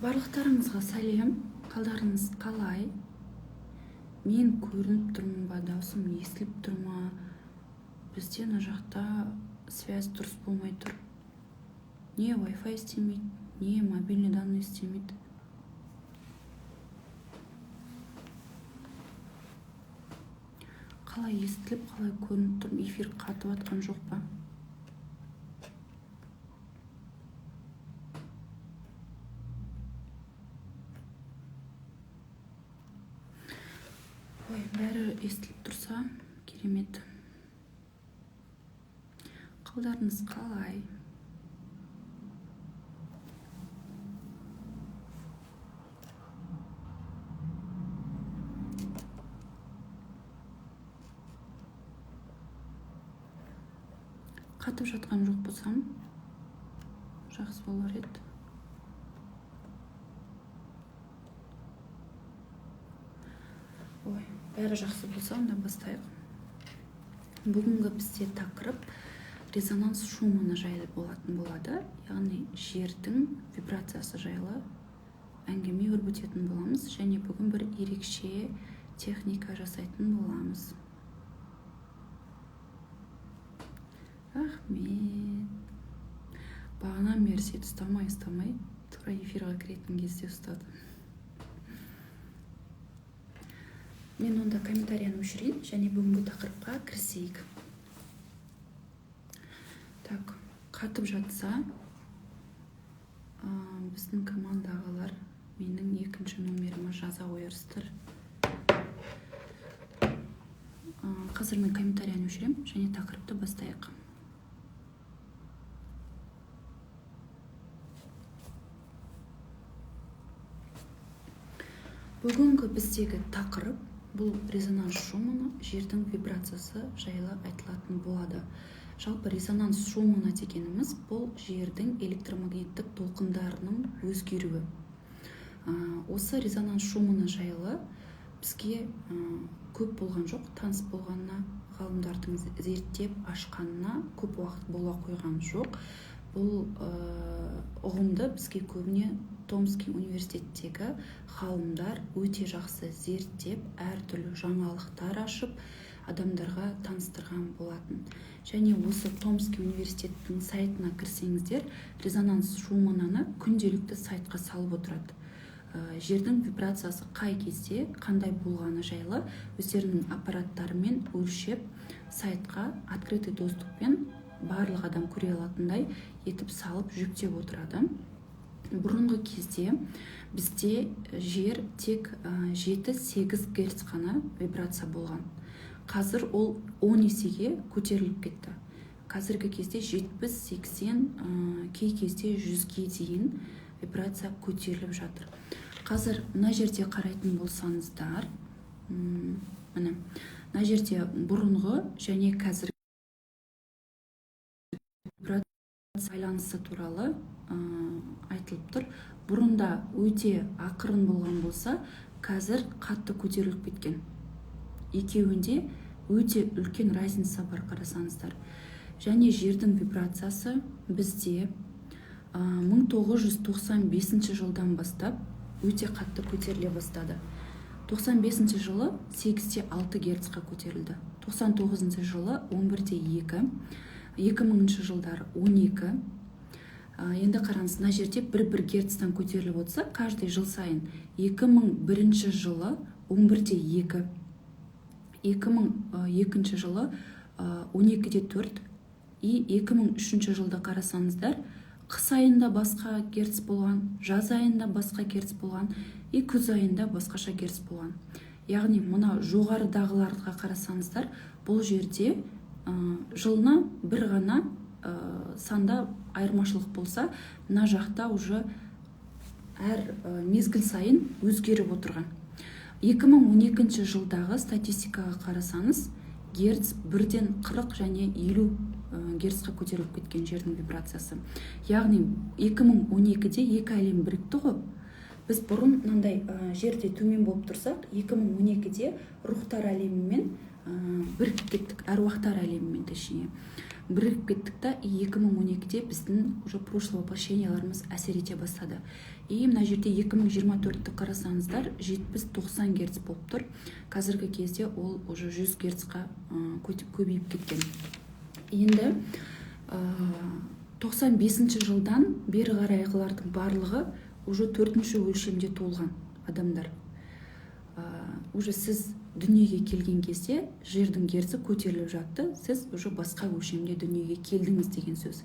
Барлықтарыңызға сәлем, қалдарыңыз қалай? Мен көрініп тұрмын ба, даусым естіліп тұр ма? Бізде мына жақта связь дұрыс болмай тұр. Не Wi-Fi істемейді, не мобильный данный істемейді. Қалай естіліп, қалай көрініп тұрмын, эфир қатып атқан жоқ па? Ой, бәрі естіліп тұрса, керемет. Қалдарыңыз қалай? Қатып жатқан жоқ болсам, жақсы болар еді. Ой, бәрі жақсы болса, онда бастайық. Бүгінгі бізде тақырып резонанс шумына жайлы болатын болады. Яғни жердің вибрациясы жайлы әңгіме өрбітетін боламыз, және бүгін бір ерекше техника жасайтын боламыз. Рахмет. Бағана мерсет ұстамай, тура эфирға кіретін кезде ұстады. Мен онда комментарияны өшірейін, және бүгінгі тақырыпқа кірісейік. Так, қатып жатса, біздің командағылар менің екінші номеріме жаза қойырсыздар. Қазір мен комментарияны өшірем, және тақырыпты бастайық. Бүгінгі біздегі тақырып бұл резонанс шумына, жердің вибрациясы жайлы айтылатын болады. Жалпы резонанс шумына дегеніміз бұл жердің электромагниттік толқындарының өзгеруі. Осы резонанс шумына жайлы бізге көп болған жоқ, таныс болғанына, ғалымдардың зерттеп ашқанына көп уақыт бола қойған жоқ. Бұл ұғымды бізге көбіне Томский университеттегі ғалымдар өте жақсы зерттеп, әртүрлі жаңалықтар ашып, адамдарға таныстырған болатын. Және осы Томский университеттің сайтына кірсеңіздер, резонанс шумынаны күнделікті сайтқа салып отырады. Жердің вибрациясы қай кезде, қандай болғаны жайлы өздерінің аппараттарымен өлшеп, сайтқа открытый доступпен барлық адам көре алатындай етіп салып жүктеп отырады. Бұрынғы кезде бізде жер тек 7-8 герц қана вибрация болған. Қазір ол 10 есеге көтеріліп кетті. Қазіргі кезде 70-80, кей кезде 100-ге дейін вибрация көтеріліп жатыр. Қазір мына жерде қарайтын болсаңыздар, мына жерде бұрынғы және қазір байланысы туралы айтылып тұр. Бұрында өте ақырын болған болса, қазір қатты көтеріліп кеткен. Екеуінде өте үлкен разница бар, қарасаңыздар. Және жердің вибрациясы бізде 1995 жылдан бастап өте қатты көтеріле бастады. 95 жылы 8-6 герцқа көтерілді. 99 жылы 11-2, 2000 жылдар 12. Енді қараңыз, мына жерде 1 герцтан көтеріліп отырса, каждый жыл сайын 2001 жылы 11-2, 2002 жылы 12-4, и 2003 жылда қарасаңыздар, қыс айында басқа герц болған, жаз айында басқа герц болған, и күз айында басқаша герц болған. Яғни мына жоғарыдағыларға қарасаңыздар, бұл жерде жылына бір ғана санда айырмашылық болса, мына жақта уже әр мезгіл сайын өзгеріп отырған. 2012 жылдағы статистикаға қарасаңыз, герц 1-40 және 50 герцқа көтеріліп кеткен жердің вибрациясы. Яғни 2012-де екі әлем бірікті ғой. Біз бұрын мынандай жерде төмен болып тұрсақ, 2012-де рухтар әлемімен бірігіп кеттік, әруақтар әлемімен, точнее. бірігіп кеттік та 2012-де біздің уже прошлое воплощенияларымыз әсер ете бастады. И мына жерде 2024-ті қарасаңыздар 70-90 герц болып тұр. Қазіргі кезде ол уже 100 герцқа көбейіп кеткен. Енді 95 жылдан бері қарайғылардың барлығы уже 4-ші өлшемде туылған адамдар. Уже сіз дүниеге келген кезде жердің герці көтеріліп жатты, сіз уже басқа өлшемде дүниеге келдіңіз деген сөз.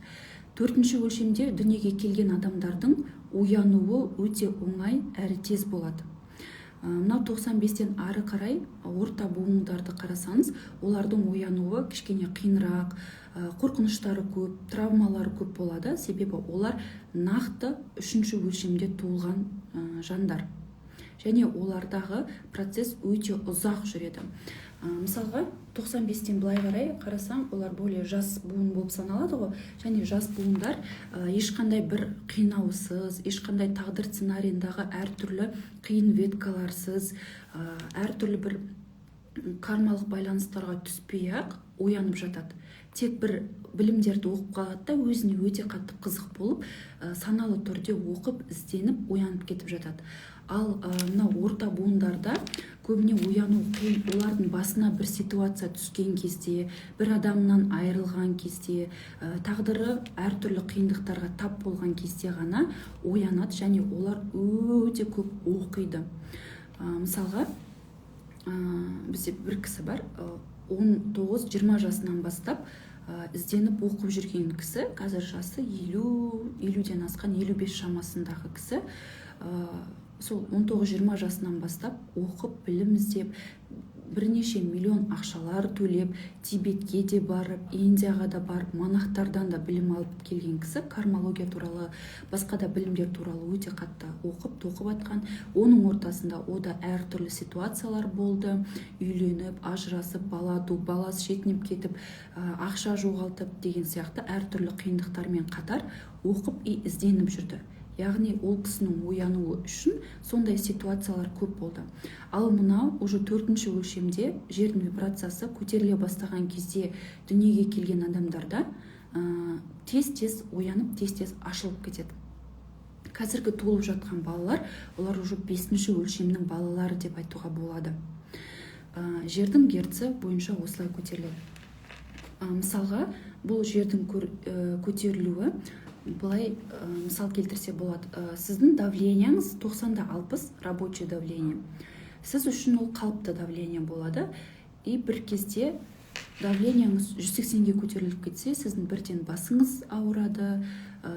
4-ші өлшемде дүниеге келген адамдардың оянуы өте оңай әрі тез болады. Мына 95-тен ары қарай орта буындарды қарасаңыз, олардың оянуы кішкене қиынырақ, қорқыныштары көп, травмалары көп болады, себебі олар нақты 3-ші өлшемде туылған жандар. Және олардағы процесс өте ұзақ жүреді. Мысалға 95-тен былай қарай қарасаң, олар более жас буын болып саналады ғой. Және жас буындар ешқандай бір қинаусыз, ешқандай тағдыр сценарийындағы әртүрлі қиын веткаларсыз, әртүрлі бір кармалық байланыстарға түспей-ақ оянып жатады. Тек бір білімдерді оқып қалады да өзіне өте қатты қызық болып, саналы түрде оқып, ізденіп, оянып кетіп жатады. Ал мына орта буындарда көбіне ояну қиын, олардың басына бір ситуация түскен кезде, бір адамнан айырылған кезде, тағдыры әртүрлі қиындықтарға тап болған кезде ғана оянады, және олар өте көп оқиды. Мысалға, бізде бір кісі бар, 19-20 жасынан бастап ізденіп оқып жүрген кісі, қазір жасы 50-ден асқан 55 шамасындағы кісі, сол 19-20 жасынан бастап оқып, білім іздеп, бірнеше миллион ақшалар төлеп, Тибетке де барып, Индияға да барып, монахтардан да білім алып келген кісі, кармология туралы, басқа да білімдер туралы өте қатты оқып, тоқып атқан. Оның ортасында ода әртүрлі ситуациялар болды, үйленіп, ажырасып, баласы шетінеп кетіп, ақша жоғалтып деген сияқты әртүрлі қиындықтармен қатар оқып и ізденіп жүрді. Яғни ол кісінің оянуы үшін сондай ситуациялар көп болды. Ал мынау уже 4-ші өлшемде жердің вибрациясы көтеріле бастаған кезде дүниеге келген адамдарда тез-тез оянып, тез-тез ашылып кетеді. Қазіргі туылып жатқан балалар, олар уже 5-ші өлшемнің балалары деп айтуға болады. Жердің герці бойынша осылай көтеріледі. Мысалға, бұл жердің көтерілуі былай мысал келтірсе болады. Сіздің давлениеңіз 90-60 рабочий давление. Сіз үшін ол қалыпты давление болады. И бір кезде давлениеңіз 180-ге көтеріліп кетсе, сіздің бірден басыңыз ауырады,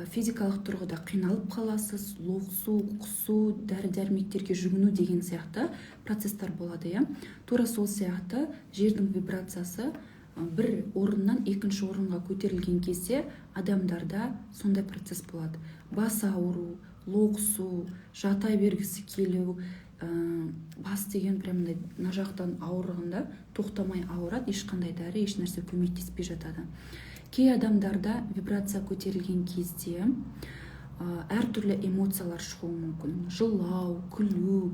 физикалық тұрғыда қиналып қаласыз, лоқсу, құсу, дәрі-дәрмектерге жүгіну деген сияқты процесстар болады. Тура сол сияқты жердің вибрациясы бір орыннан екінші орынға көтерілген кезде адамдарда сондай процесс болады. Бас ауыру, лоқсу, жата бергісі келу, бас деген прямдай мына жақтан ауырғанда тоқтамай ауырады, ешқандай дәрі, еш нәрсе көмектеспей жатады. Кей адамдарда вибрация көтерілген кезде әртүрлі эмоциялар шығуы мүмкін. Жылау, күлу,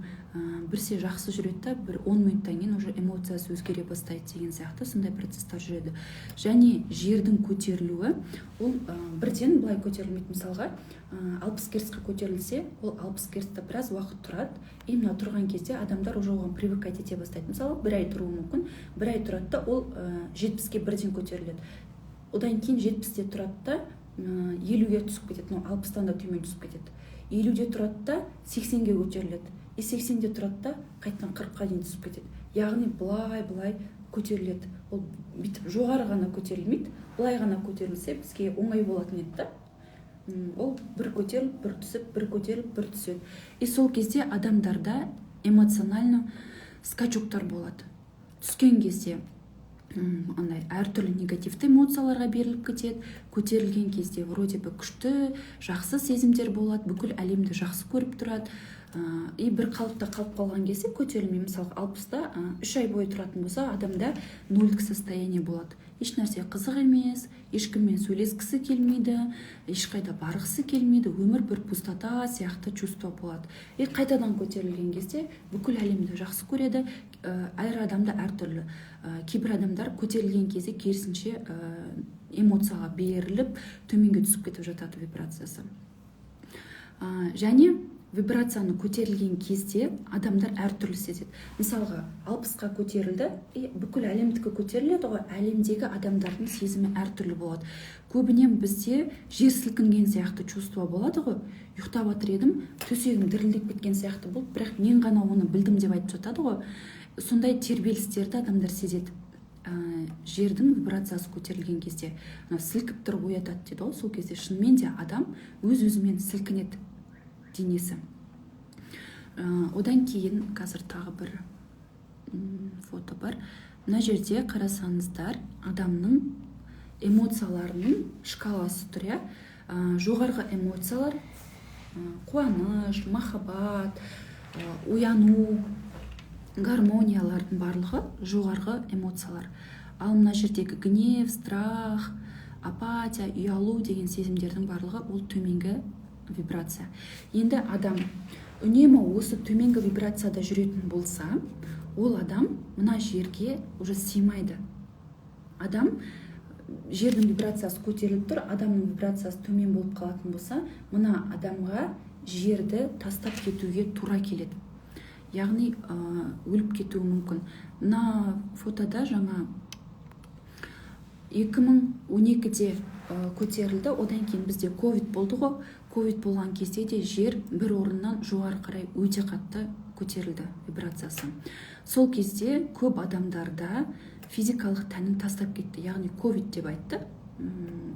бірсе жақсы жүреді, бір 10 минуттан кейін уже эмоциясы өзгере бастайды деген сияқты сондай процесстар жүреді. Және жердің көтерілуі, ол бірден былай көтерілмейді. Мысалға, 60 герцқа көтерілсе, ол 60 герцта біраз уақыт тұрады. И мына тұрған кезде адамдар уже оған привыкать ете бастайды. Мысалы, бір ай тұруы мүмкін, бір ай тұрады да, ол 70-ге бірден көтеріледі. Одан кейін 70-те тұрады да, 50-ге түсіп кетеді, 60-тан да төмен түсіп кетеді. 50-де тұрады да 80-ге көтеріледі. 80-де тұрады да қайттан 40-қа дейін түсіп кетеді. Яғни былай көтеріледі. Ол бүйтіп жоғары ғана көтерілмейді, былай ғана көтерілсе бізге оңай болатын еді. Ол бір көтеріліп, бір түсіп, бір көтеріліп, бір түседі. И сол кезде адамдарда эмоционально скачоктар болады. Түскен кезде әртүрлі негативті эмоцияларға беріліп кетеді, көтерілген кезде вроде бы күшті, жақсы сезімдер болады, бүкіл әлемді жақсы көріп тұрады. И бір қалыпта қалып қалған кезде көтерілмей, мысалы 60-та 3 ай бойы тұратын болса, адамда нөлдік состояние болады. Еш нәрсе қызық емес, ешкіммен сөйлескісі келмейді, ешқайда барғысы келмейді, өмір бір пустота сияқты чувство болады. И қайтадан көтерілген кезде бүкіл әлемді жақсы көреді, әр адамда әртүрлі. Кейбір адамдар көтерілген кезде керісінше эмоцияға беріліп төменге түсіп кетіп жатады вибрациясы. Және вибрацияны көтерілген кезде адамдар әртүрлі сезеді. Мысалға 60-қа көтерілді, бүкіл әлемдікі көтеріледі ғой, әлемдегі адамдардың сезімі әртүрлі болады. Көбінен бізде жер сілкінген сияқты чувство болады ғой, ұйықтап жатыр едім, төсегім дірілдеп кеткен сияқты болды, бірақ мен ғана оны білдім деп айтып жатады ғой. Сондай тербелістерді адамдар сезеді. Жердің вибрациясы көтерілген кезде сілкіп тұрып оятады дейді ғой, сол кезде шынымен де адам өз-өзімен сілкінеді денесі. Одан кейін қазір тағы бір фото бар. Мына жерде қарасаңыздар, адамның эмоцияларының шкаласы тұр. Жоғарғы эмоциялар қуаныш, махаббат, ояну, гармониялардың барлығы жоғарғы эмоциялар. Ал мына жердегі гнев, страх, апатия, ұялу деген сезімдердің барлығы ол төменгі вибрация. Енді адам үнемі осы төменгі вибрацияда жүретін болса, ол адам мына жерге уже сыймайды. Адам жердің вибрациясы көтеріліп тұр, адамның вибрациясы төмен болып қалатын болса, мына адамға жерді тастап кетуге тура келеді. Яғни өліп кетуі мүмкін. Мына фотода жаңа 2012-де көтерілді, одан кейін бізде ковид болды ғой. Ковид болған кезде де жер бір орыннан жоғары қарай өте қатты көтерілді вибрациясы. Сол кезде көп адамдарда физикалық тәнін тастап кетті, яғни ковид деп айтты.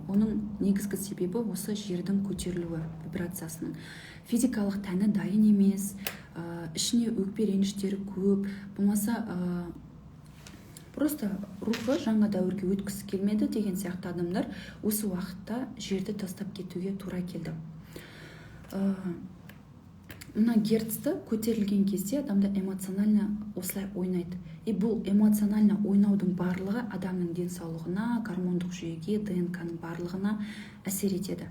Оның негізгі себебі осы жердің көтерілуі вибрациясының. Физикалық тәні дайын емес, ішіне өкпе реніштері көп, болмаса просто рухы жаңа дәуірге өткісі келмеді деген сияқты адамдар осы уақытта жерді тастап кетуге тура келді. Мына герцті көтерілген кезде адамда эмоционально осылай ойнайды. Бұл эмоционально ойнаудың барлығы адамның денсаулығына, гормондық жүйеге, ДНК-ның барлығына әсер етеді.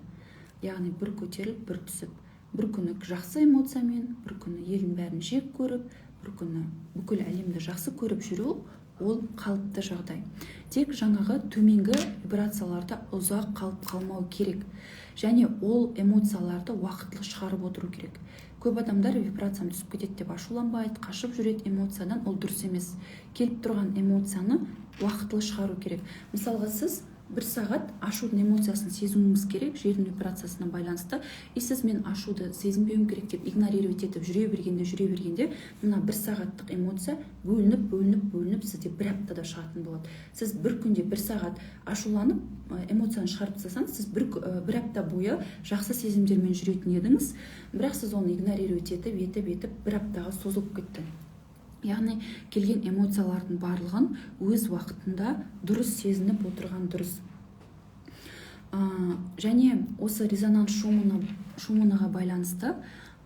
Яғни бір көтеріліп, бір түсіп, бір күні жақсы эмоциямен, бір күні елдің бәрін жек көріп, бір күні бүкіл әлемді жақсы көріп жүру, ол қалыпты жағдай. Тек жаңағы төменгі вибрацияларда ұзақ қалып қалмау керек. Және ол эмоцияларды уақытлы шығарып отыру керек. Көп адамдар вибрациям түсіп кетеді деп ашуланбайды, қашып жүреді эмоциядан, ол дұрыс емес. Келіп тұрған эмоцияны уақытлы шығару керек. Мысалға сіз 1 сағат ашудың эмоциясын сезуіңіз керек, жердің вибрациясына байланысты. Сіз мен ашуды сезінбеуім керек деп игнорировать етіп жүре бергенде, мына 1 сағаттық эмоция бөлініп сізде 1 аптада шығатын болады. Сіз бір күнде 1 сағат ашуланып, эмоцияны шығарып тастасаңыз, сіз бір апта бойы жақсы сезімдермен жүретін едіңіз, бірақ сіз оны игнорировать етіп 1 аптаға созылып кетті. Яғни келген эмоциялардың барлығын өз уақытында дұрыс сезініп отырған дұрыс. Және осы резонанс шумынаға байланысты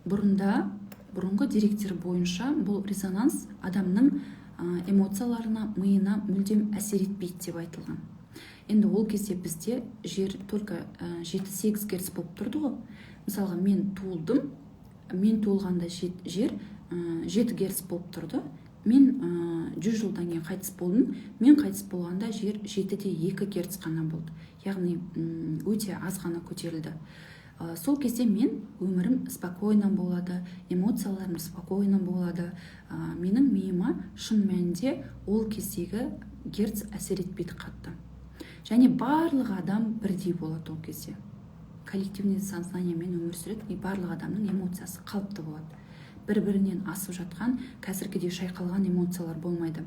бұрынғы деректер бойынша бұл резонанс адамның эмоцияларына, миына мүлдем әсер етпейді деп айтылған. Енді ол кезде бізде жер только 7-8 герц болып тұрды ғой. Мысалға мен туылдым, мен туылғанда жер 7 герц болып тұрды. Мен 100 жылдан кейін қайтыс болдым. Мен қайтыс болғанда жер 7-де 2 герц қана болды. Яғни өте аз ғана көтерілді. Сол кезде мен өмірім спокойно болады, эмоцияларым спокойно болады. Менің миыма шын мәнінде ол кездегі герц әсер етпейді қатты. Және барлық адам бірдей болады ол кезде. Коллективный сознаниямен өмір сүреді, и барлық адамның эмоциясы қалыпты болады. Бір-бірінен асып жатқан, қазіргідей шайқалған эмоциялар болмайды.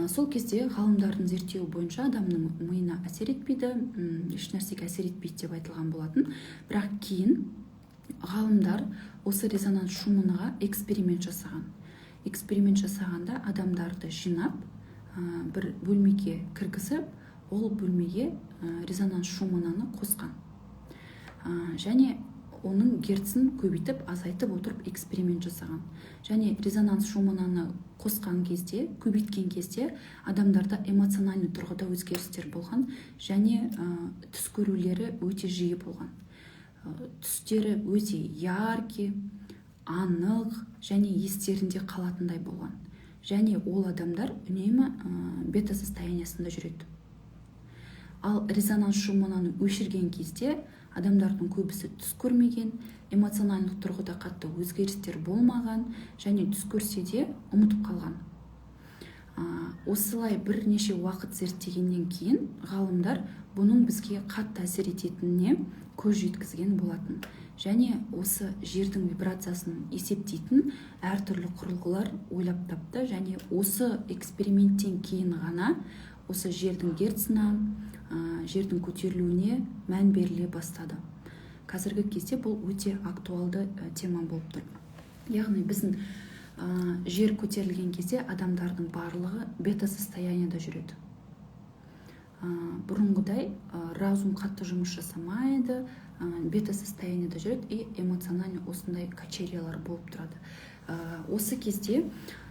Сол кезде ғалымдардың зерттеуі бойынша адамның миына әсер етпейді, ешнәрсеге әсер етпейді деп айтылған болатын. Бірақ кейін ғалымдар осы резонанс шумынаға эксперимент жасаған. Эксперимент жасағанда адамдарды жинап, бір бөлмеге кіргізіп, ол бөлмеге резонанс шумынаны қосқан. Және оның герцін көбейтіп, азайтып отырып эксперимент жасаған. Және резонанс шумынаны қосқан кезде, көбейткен кезде адамдарда эмоциональный тұрғыда өзгерістер болған, және түс көрулері өте жиі болған. Түстері өте яркий, анық және естерінде қалатындай болған. Және ол адамдар үнемі бета состояниясында жүреді. Ал резонанс шумынан өшірген кезде адамдардың көбісі түс көрмеген, эмоциональдық тұрғыда қатты өзгерістер болмаған және түс көрсе де ұмытып қалған. Осылай бірнеше уақыт зерттегеннен кейін ғалымдар бұның бізге қатты әсер ететініне көз жеткізген болатын. Және осы жердің вибрациясын есептейтін әртүрлі құрылғылар ойлап тапты, және осы эксперименттен кейін ғана осы жердің герцына, жердің көтерілуіне мән беріле бастады. Қазіргі кезде бұл өте актуалды тема болып тұр. Яғни біздің жер көтерілген кезде адамдардың барлығы бета-состоянияда жүреді. Бұрынғыдай разум қатты жұмыс жасамайды, бета-состоянияда жүреді и эмоционально осындай качериялар болып тұрады. Осы кезде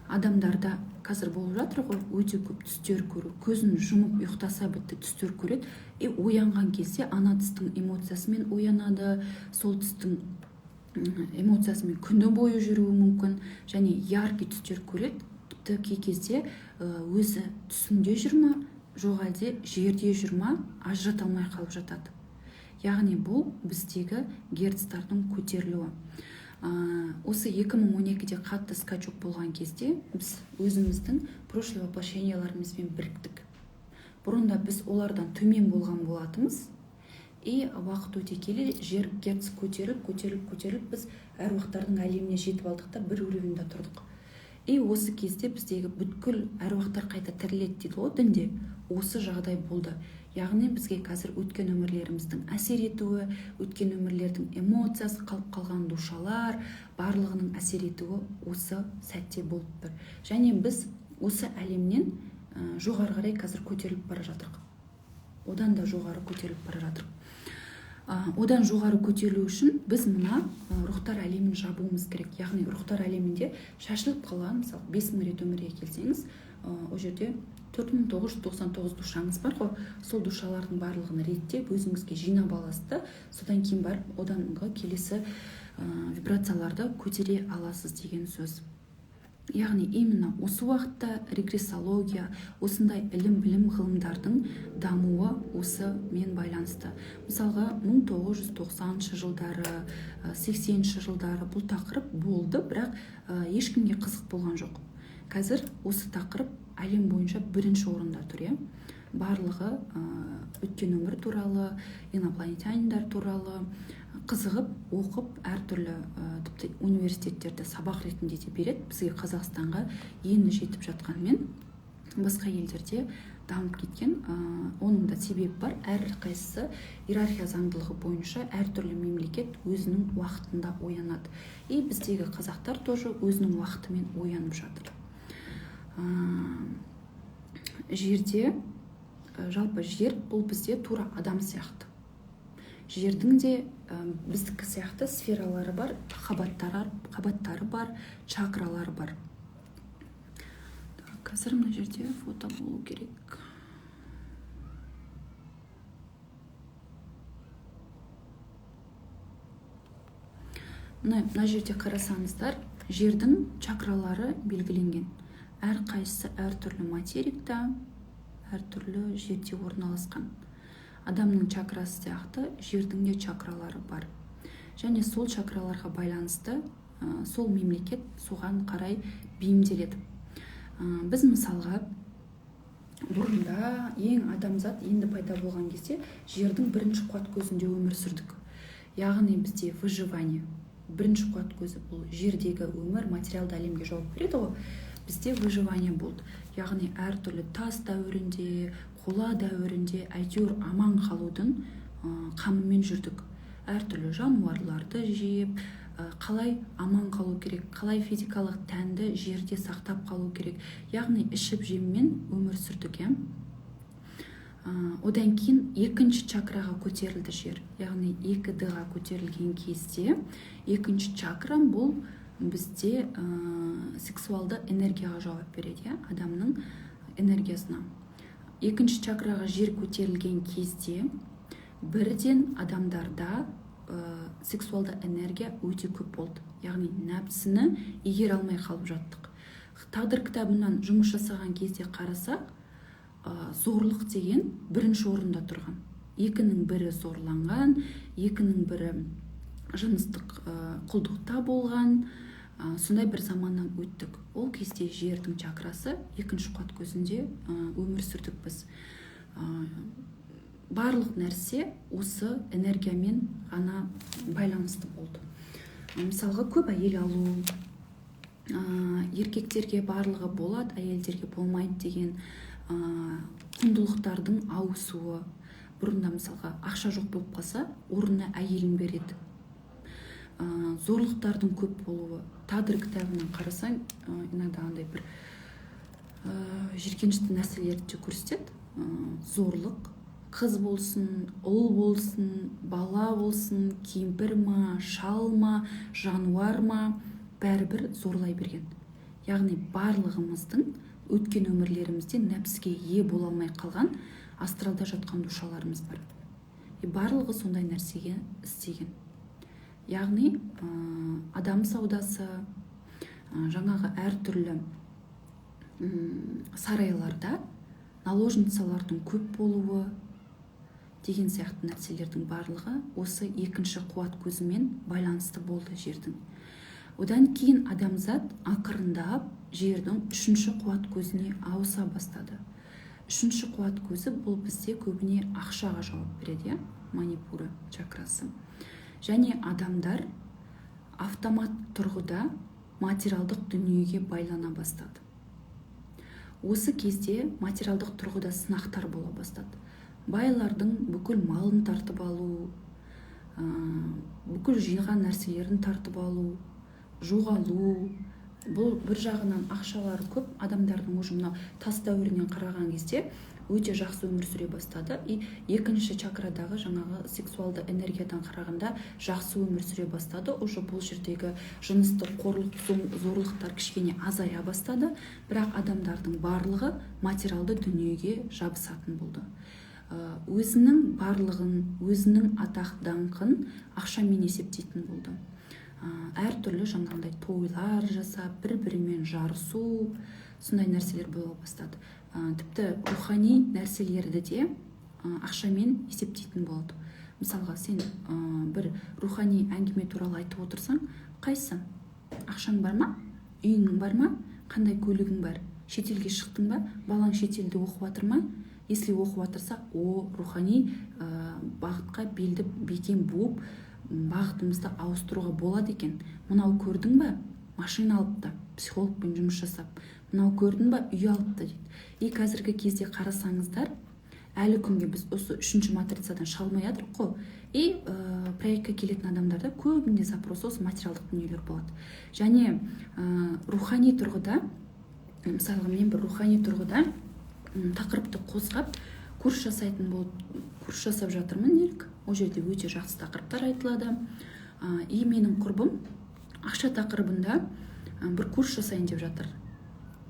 адамдарда қазір болып жатыр ғой, өте көп түстер көру, көзін жұмып ұйықтаса бітті түстер көреді, и оянған кезде ана түстің эмоциясымен оянады, сол түстің эмоциясымен күні бойы жүруі мүмкін, және яркий түстер көреді. Тіпті кей кезде өзі түсінде жүр ма, жоқ әлде жерде жүр ма, ажырата алмай қалып жатады. Яғни бұл біздегі герцтардың көтерілуі. Осы 2012-де қатты скачок болған кезде біз өзіміздің прошлый воплощенияларымызбен біріктік. Бұрында біз олардан төмен болған болатымыз, и уақыт өте келе жер герц көтеріліп біз әруақтардың әлеміне жетіп алдық та бір уровеньда тұрдық. И осы кезде біздегі бүткіл әруақтар қайта тіріледі дейді ғой дінде. Осы жағдай болды. Яғни бізге қазір өткен өмірлеріміздің әсер етуі, өткен өмірлердің эмоциясы қалып қалған душалар, барлығының әсер етуі осы сәтте болып тұр. Және біз осы әлемнен жоғары қарай қазір көтеріліп бара жатырық. Одан да жоғары көтеріліп бара жатырық. Одан жоғары көтерілу үшін біз мына рухтар әлемін жабуымыз керек. Яғни рухтар әлемінде шашылып қалған, мысалы 5000 рет өмірге келсеңіз, о жерде 4999 душаңыз бар ғой, сол душалардың барлығын реттеп өзіңізге жинап аласыз, содан кейін барып оданғы келесі вибрацияларды көтере аласыз деген сөз. Яғни именно осы уақытта регрессология, осындай білім ғылымдардың дамуы осы мен байланысты. Мысалға 1990 жылдары, 80 жылдары бұл тақырып болды, бірақ ешкімге қызық болған жоқ. Қазір осы тақырып әлем бойынша бірінші орында тұр. Барлығы өткен өмір туралы, инопланетяндар туралы қызығып, оқып, әртүрлі тіпті университеттерде сабақ ретінде де береді. Бізге Қазақстанға енді жетіп жатқанмен басқа елдерде дамып кеткен. Оның да себебі бар. Әрқайсысы иерархия заңдылығы бойынша әртүрлі мемлекет өзінің уақытында оянады. И біздегі қазақтар тоже өзінің уақытымен оянып жатыр. Жерде, жалпы жер бұл бізде тура адам сияқты. Жердің де біздікі сияқты сфералары бар, қабаттары бар, чакралары бар. Қазір мына жерде фото болу керек. Мына жерде қарасаңыздар, жердің чакралары белгіленген. Әрқайсысы әртүрлі материкта, әртүрлі жерде орналасқан. Адамның чакрасы сияқты жердің де чакралары бар. Және сол чакраларға байланысты сол мемлекет соған қарай бейімделеді. Біз мысалға бұрында ең адамзат енді пайда болған кезде жердің бірінші қуат көзінде өмір сүрдік. Яғни бізде выживание. Бірінші қуат көзі бұл жердегі өмір, материалды әлемге жауап береді ғой. Бізде выживание болды. Яғни әртүрлі тас дәуірінде, қола дәуірінде әйтеуір аман қалудың қамымен жүрдік. Әртүрлі жануарларды жеп, қалай аман қалу керек, қалай физикалық тәнді жерде сақтап қалу керек. Яғни ішіп жеммен өмір сүрдік. Одан кейін екінші чакраға көтерілді жер. Яғни 2D-ға көтерілген кезде екінші чакра бұл бізде сексуалды энергияға жауап береді, адамның энергиясына. Екінші чакраға жер көтерілген кезде бірден адамдарда сексуалды энергия өте көп болды. Яғни нәпсіні егер алмай қалып жаттық. Тағдыр кітабынан жұмыс жасаған кезде қарасақ, зорлық деген бірінші орында тұрған. Екінің бірі зорланған, екінің бірі жыныстық құлдықта болған, сондай бір заманнан өттік. Ол кезде жердің чакрасы екінші қуат көзінде өмір сүрдік біз. Барлық нәрсе осы энергиямен ғана байланысты болды. Мысалға, көп әйел алу, еркектерге барлығы болады, әйелдерге болмайды деген құндылықтардың ауысуы. Бұрында мысалға ақша жоқ болып қалса, орнына әйелін береді. Зорлықтардың көп болуы. Тағдыр кітабынан қарасаң, иногда андай бір жиіркенішті нәрселерді көрсетеді. Зорлық, қыз болсын, ұл болсын, бала болсын, кемпір ма, шал ма, жануар ма, бәрібір зорлай берген. Яғни барлығымыздың өткен өмірлерімізде нәпсіге ие бола алмай қалған астралда жатқан душаларымыз бар. Барлығы сондай нәрсеге істеген. Яғни адам саудасы, жаңағы әртүрлі сарайларда наложницалардың көп болуы деген сияқты нәрселердің барлығы осы екінші қуат көзімен байланысты болды жердің. Одан кейін адамзат ақырындап жердің үшінші қуат көзіне ауыса бастады. Үшінші қуат көзі бұл бізде көбіне ақшаға жауап береді, манипура чакрасы. Және адамдар автомат тұрғыда материалдық дүниеге байлана бастады. Осы кезде материалдық тұрғыда сынақтар бола бастады. Байлардың бүкіл малын тартып алу, бүкіл жиған нәрселерін тартып алу, жоғалу. Бұл бір жағынан ақшалары көп, адамдардың уже мынау тас дәуірінен қараған кезде өте жақсы өмір сүре бастады. Екінші чакрадағы жаңағы сексуалды энергиядан қарағанда жақсы өмір сүре бастады. Уже бұл жердегі жыныстық қорлық, зорлықтар кішкене азая бастады. Бірақ адамдардың барлығы материалды дүниеге жабысатын болды. Өзінің барлығын, өзінің атақ даңқын ақшамен есептейтін болды. Әртүрлі жаңағындай тойлар жасап, бір-бірімен жарысу, сондай нәрселер бола бастады. Тіпті рухани нәрселерді де ақшамен есептейтін болды. Мысалға, сен бір рухани әңгіме туралы айтып отырсаң, қайсы? Ақшаң бар ма? Үйің бар ма? Қандай көлігің бар? Шетелге шықтың ба? Балаң шетелде оқып жатыр ма? Если оқып жатырса, рухани бағытқа белді бекем буып, бағытымызды ауыстыруға болады екен. Мынау көрдің ба? Машина алыпты, психологпен жұмыс жасап. Мынау көрдің ба? Үй алыпты дейді. Қазіргі кезде қарасаңыздар, әлі күнге біз осы үшінші матрицадан шалмай жатырмыз қой. Проектке келетін адамдарда көбінде запрос осы материалдық дүниелер болады. Және рухани тұрғыда, мысалға мен бір рухани тұрғыда тақырыпты қозғап курс жасайтын болып, курс жасап жатырмын делік. Ол жерде өте жақсы тақырыптар айтылады. Менің құрбым ақша тақырыбында бір курс жасайын деп жатыр.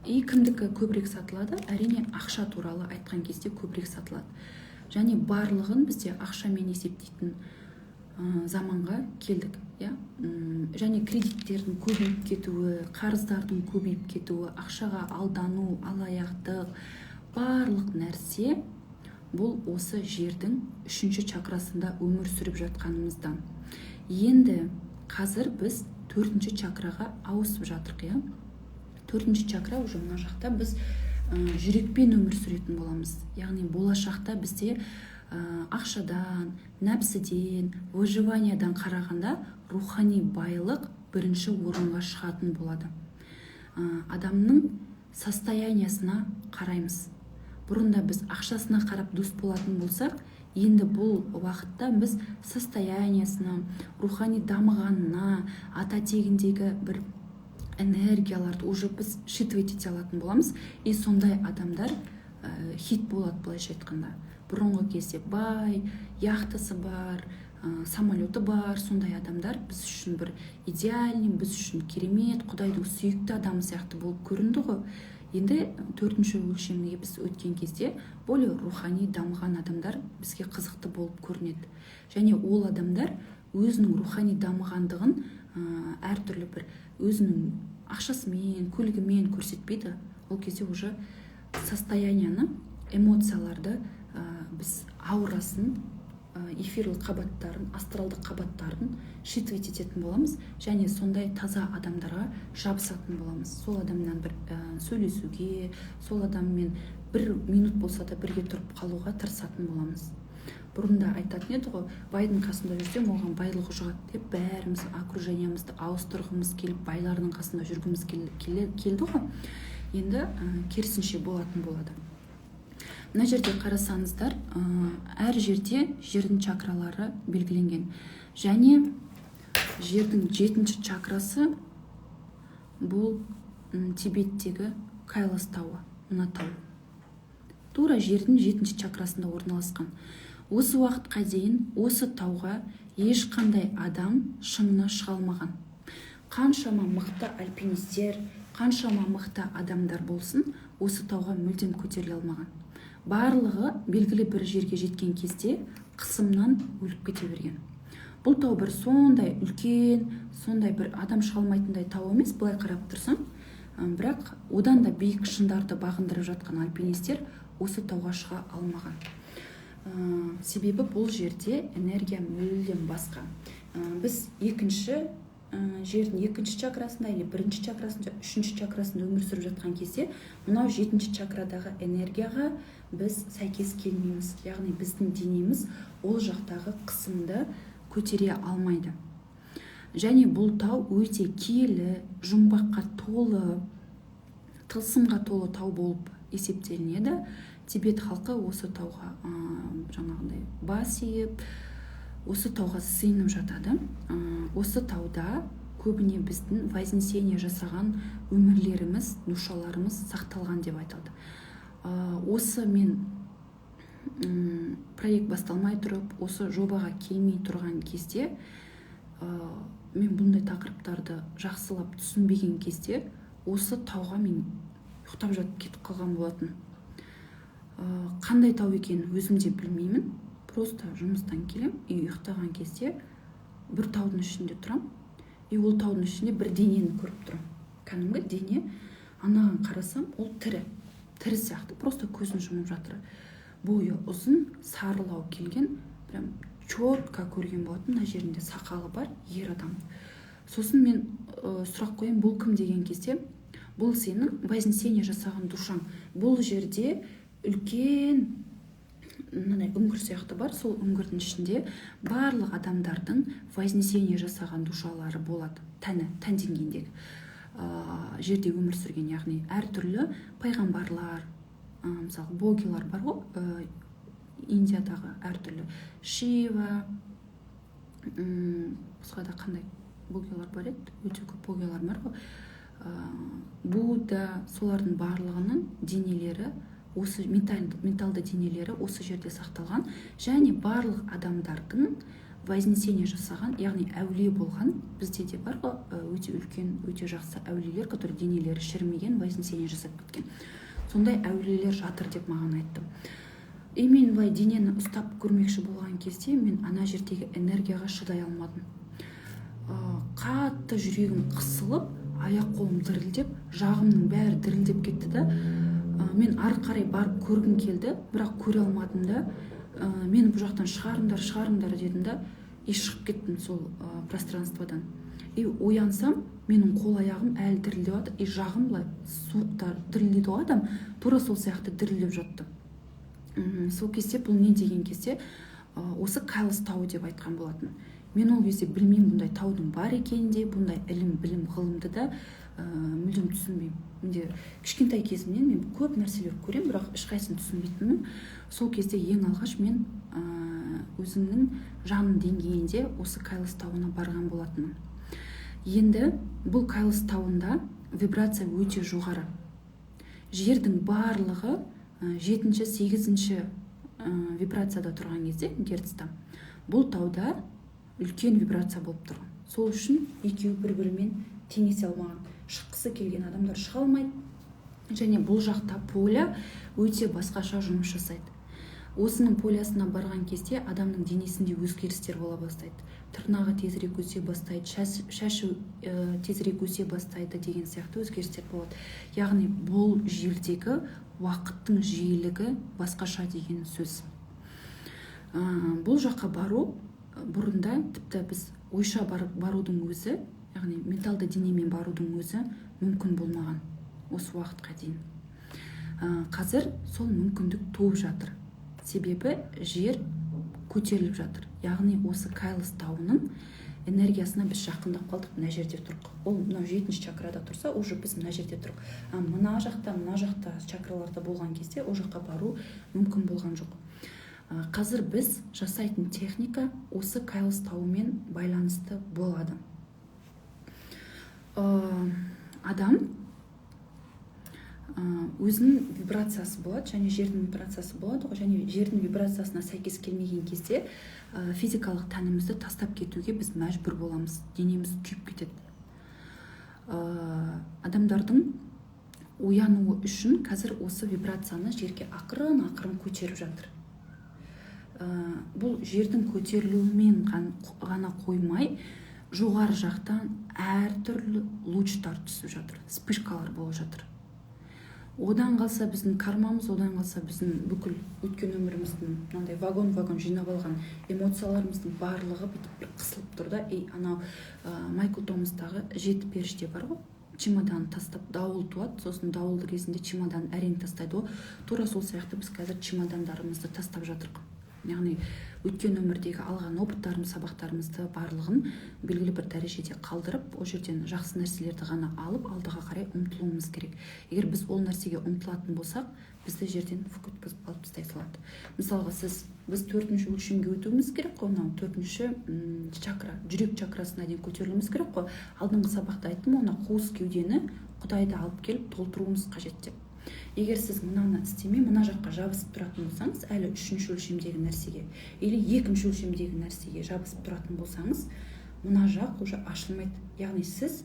Кімдікі көбірек сатылады? Әрине ақша туралы айтқан кезде көбірек сатылады. Және барлығын бізде ақшамен есептейтін заманға келдік. Және кредиттердің көбейіп кетуі, қарыздардың көбейіп кетуі, ақшаға алдану, алаяқтық, барлық нәрсе бұл осы жердің үшінші чакрасында өмір сүріп жатқанымыздан. Енді қазір біз төртінші чакраға ауысып жатырық. Төртінші чакра уже мына жақта біз жүрекпен өмір сүретін боламыз. Яғни болашақта бізде ақшадан, нәпсіден, выживаниядан қарағанда рухани байлық бірінші орынға шығатын болады. Адамның состояниясына қараймыз. Бұрында біз ақшасына қарап дос болатын болсақ, енді бұл уақытта біз состояниясына, рухани дамығанына, ата тегіндегі бір энергияларды уже біз считывать ете алатын боламыз. Сондай адамдар хит болады, былайша айтқанда. Бұрынғы кезде бай, яхтасы бар, самолеты бар, сондай адамдар біз үшін бір идеальный, біз үшін керемет, Құдайдың сүйікті адамы сияқты болып көрінді ғой. Енді төртінші өлшемге біз өткен кезде более рухани дамыған адамдар бізге қызықты болып көрінеді. Және ол адамдар өзінің рухани дамығандығын әртүрлі бір өзінің ақшасымен, көлігімен көрсетпейді. Ол кезде уже состоянияны эмоцияларды біз аурасын, эфирлік қабаттарын, астралдық қабаттарын считывать ететін боламыз, және сондай таза адамдарға жабысатын боламыз. Сол адаммен бір сөйлесуге, сол адаммен бір минут болса да бірге тұрып қалуға тырысатын боламыз. Бұрында айтатын еді ғой, байдың қасында жүрсем, оған байлығы жұғады деп, бәріміз окружениямызды ауыстырғымыз келіп, байлардың қасында жүргіміз келді ғой. Енді керісінше болатын болады. Мына жерде қарасаңыздар, әр жерде жердің чакралары белгіленген. Және жердің 7-ші чакрасы бұл Тибеттегі Кайлас тауы, мына тау. Тура жердің 7-ші чакрасында орналасқан. Осы уақытқа дейін осы тауға ешқандай адам шыңына шыға алмаған. Қаншама мықты альпинистер, қаншама мықты адамдар болсын, осы тауға мүлдем көтеріле алмаған. Барлығы белгілі бір жерге жеткен кезде қысымнан өліп кете берген. Бұл тау бір сондай үлкен, сондай бір адам шыға алмайтындай тау емес, былай қарап тұрсаң, бірақ одан да биік шыңдарды бағындырып жатқан альпинистер осы тауға шыға алмаған. Себебі бұл жерде энергия мүлдем басқа. Біз жердің 2-ші чакрасында, или 1-ші чакрасында, 3-ші чакрасында өмір сүріп жатқан кезде, мынау 7-ші чакрадағы энергияға біз сәйкес келмейміз. Яғни біздің денеміз ол жақтағы қысымды көтере алмайды. Және бұл тау өте киелі, жұмбаққа толы, тылсымға толы тау болып есептелінеді. Тибет халқы осы тауға жаңағындай бас иіп, осы тауға сыйынып жатады. Осы тауда көбіне біздің вознесение жасаған өмірлеріміз, душаларымыз сақталған деп айтылды. Осы мен проект басталмай тұрып, осы жобаға келмей тұрған кезде, мен бұндай тақырыптарды жақсылап түсінбеген кезде, осы тауға мен ұйықтап жатып кетіп қалған болатын. Қандай тау екенін өзім де білмеймін. Просто жұмыстан келем, ұйықтаған кезде бір таудың ішінде тұрам, ол таудың ішінде бір денені көріп тұрам. Кәдімгі дене, анаған қарасам, ол тірі сияқты, просто көзін жұмып жатыр. Бойы ұзын, сарылау келген, прям четко көрген болатын, мына жерінде сақалы бар, ер адам. Сосын мен сұрақ қоям, бұл кім деген кезде, бұл сенің вознесение жасаған душаң. Бұл жерде үлкен мынандай үңгір сияқты бар, сол үңгірдің ішінде барлық адамдардың вознесение жасаған душалары болады, тән деңгейіндегі жерде өмір сүрген, яғни әртүрлі пайғамбарлар, мысалы богилар бар ғой, Индиядағы әртүрлі Шива, басқа да қандай богилар бар еді, өте көп богилар бар ғой, Будда, солардың барлығының денелері, осы менталды денелері осы жерде сақталған, және барлық адамдардың вознесение жасаған, яғни әулие болған, бізде де бар ғой, өте үлкен, өте жақсы әулиелер, которые денелері шірімеген, вознесение жасап кеткен. Сондай әулиелер жатыр деп маған айтты. Мен былай денені ұстап көрмекші болған кезде, мен ана жердегі энергияға шыдай алмадым. Қатты жүрегім қысылып, аяқ қолым дірілдеп, жағымның бәрі дірілдеп кетті да, мен ары қарай барып көргім келді, бірақ көре алмадым да, мені бұл жақтан шығарыңдар дедім да, шығып кеттім сол пространстводан. Оянсам, менің қол аяғым әлі дірілдеп жатыр, жағым былай суықтар дірілдейді ғой адам, тура сол сияқты дірілдеп жатты. Сол кезде бұл не деген кезде, осы Кайлас тауы деп айтқан болатын. Мен ол кезде білмеймін бұндай таудың бар екенінде, бұндай білім ғылымды да мүлдем түсінбеймін. Менде кішкентай кезімнен мен көп нәрселер көрем, бірақ ешқайсысын түсінбейтінмін. Сол кезде ең алғаш мен өзімнің жаным деңгейінде осы Кайлас тауына барған болатынмын. Енді бұл Кайлас тауында вибрация өте жоғары. Жердің барлығы 7-ші, 8-ші вибрацияда тұрған кезде, герцта, бұл тауда үлкен вибрация болып тұрған. Сол үшін екеуі бір-бірімен теңесе алмаған. Шыққысы келген адамдар шыға алмайды. Және бұл жақта поля өте басқаша жұмыс жасайды. осының полясына барған кезде адамның денесінде өзгерістер бола бастайды. Тырнағы тезірек өсе бастайды, шашы тезірек өсе бастайды деген сияқты өзгерістер болады. Яғни бұл жердегі уақыттың жиілігі басқаша деген сөз. Бұл жаққа бару бұрында тіпті біз ойша барудың өзі, яғни менталды денемен барудың өзі мүмкін болмаған осы уақытқа дейін. Қазір сол мүмкіндік туып жатыр. Себебі жер көтеріліп жатыр. Яғни осы Кайлас тауының энергиясына біз жақындап қалдық, мына жерде тұрық. Ол мына 7-ші чакрада тұрса, уже біз мына жерде тұрық. Мына жақта чакраларда болған кезде ол жаққа бару мүмкін болған жоқ. Қазір біз жасайтын техника осы Кайлас тауымен байланысты болады. Адам өзінің вибрациясы болады, және жердің вибрациясы болады, және жердің вибрациясына сәйкес келмеген кезде физикалық тәнімізді тастап кетуге біз мәжбүр боламыз, денеміз күйіп кетеді. Адамдардың оянуы үшін қазір осы вибрацияны жерге ақырын көтеріп жатыр. Бұл жердің көтерілуімен ғана қоймай, жоғары жақтан әртүрлі лучтар түсіп жатыр, вспышкалар болып жатыр. Одан қалса біздің кармамыз, одан қалса біздің бүкіл өткен өміріміздің мынандай вагон жинап алған эмоцияларымыздың барлығы бүйтіп бір қысылып тұр да. Анау Майкл Томастағы 7 періште бар ғой, чемодан тастап дауыл туады, сосын дауылды кезінде чемодан әрең тастайды. Тура сол сияқты біз қазір чемодандарымызды тастап жатырмыз. Яғни өткен өмірдегі алған опыттарымыз, сабақтарымызды барлығын белгілі бір дәрежеде қалдырып, ол жерден жақсы нәрселерді ғана алып, алдыға қарай ұмтылуымыз керек. Егер біз ол нәрсеге ұмтылатын болсақ, бізді жерден өткізіп алып тастай салады. Мысалға, біз 4-ші өлшемге өтуіміз керек қой, 4-ші чакра, жүрек чакрасына дейін көтерілуіміз керек қой. Алдыңғы сабақта айттым, оны қуыс кеудені Құдайды алып келіп толтыруымыз қажет деп. Егер сіз мынаны істемей, мына жаққа жабысып тұратын болсаңыз, әлі 3-ші өлшемдегі нәрсеге, или 2-ші өлшемдегі нәрсеге жабысып тұратын болсаңыз, мына жақ уже ашылмайды. Яғни сіз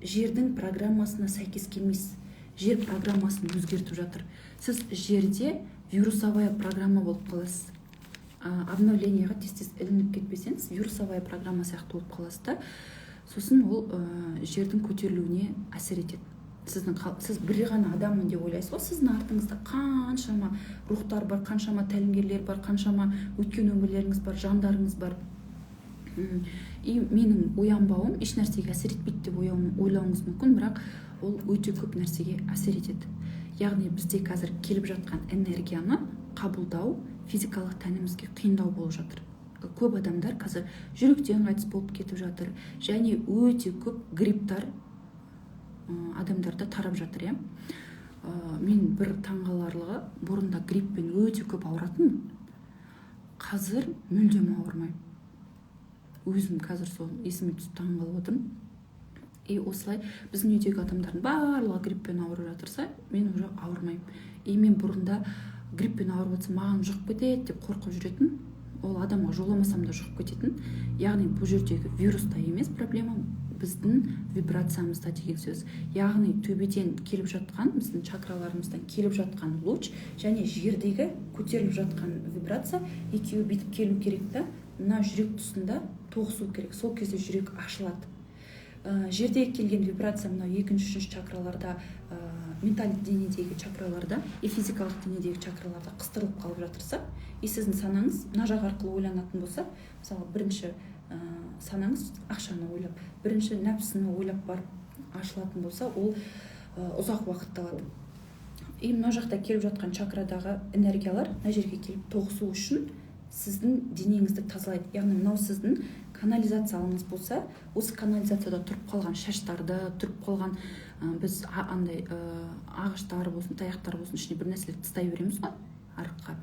жердің программасына сәйкес келмейсіз. Жер программасын өзгертіп жатыр. Сіз жерде вирусовая программа болып қаласыз. Обновлениеға тез ілініп кетпесеңіз, вирусовая программа сияқты болып қаласыз да, сосын ол жердің көтерілуіне әсер етеді. Сіз бір ғана адаммын деп ойлайсыз ғой, сіздің артыңызда қаншама рухтар бар, қаншама тәлімгерлер бар, қаншама өткен өмірлеріңіз бар, жандарыңыз бар. Менің оянбауым еш нәрсеге әсер етпейді деп ойлауыңыз мүмкін, бірақ ол өте көп нәрсеге әсер етеді. Яғни бізде қазір келіп жатқан энергияны қабылдау физикалық тәнімізге қиындау болып жатыр. Көп адамдар қазір жүректен қайтыс болып кетіп жатыр, және өте көп грипптар адамдарда тарап жатыр. Мен бір таңғаларлығы, бұрында грипппен өте көп ауыратын, қазір мүлдем ауырмаймын. Өзім қазір сол есіме түсіп таңғалып отырмын. Осылай біздің үйдегі адамдардың барлығы грипппен ауырып жатырса, мен уже ауырмаймын. Мен бұрында грипппен ауырып отырсам, маған жұғып кетеді деп қорқып жүретін, ол адамға жоламасам да жұғып кететін. Яғни бұл жердегі вируста емес проблема, біздің вибрациямызда деген сөз. Яғни төбеден келіп жатқан, біздің чакраларымыздан келіп жатқан луч және жердегі көтеріліп жатқан вибрация екеуі бүйтіп келу керек та, мына жүрек тұсында тоғысу керек. Сол кезде жүрек ашылады. Жердегі келген вибрация мына 2-3 чакраларда, ментальды денедегі чакраларда и физикалық денедегі чакраларда қыстырылып қалып жатырса, сіздің санаңыз мына жақ арқылы ойланатын болса, мысалы бірінші санаңыз ақшаны ойлап, бірінші нәпсіні ойлап барып ашылатын болса, ол ұзақ уақытты алады. Мына жақта келіп жатқан чакрадағы энергиялар мына жерге келіп тоғысу үшін сіздің денеңізді тазалайды. Яғни мынау сіздің канализацияларыңыз болса, осы канализацияда тұрып қалған шаштарды, тұрып қалған біз андай ағаштар болсын, таяқтар болсын, ішіне бір нәрселерді тастай береміз ғой, арыққа.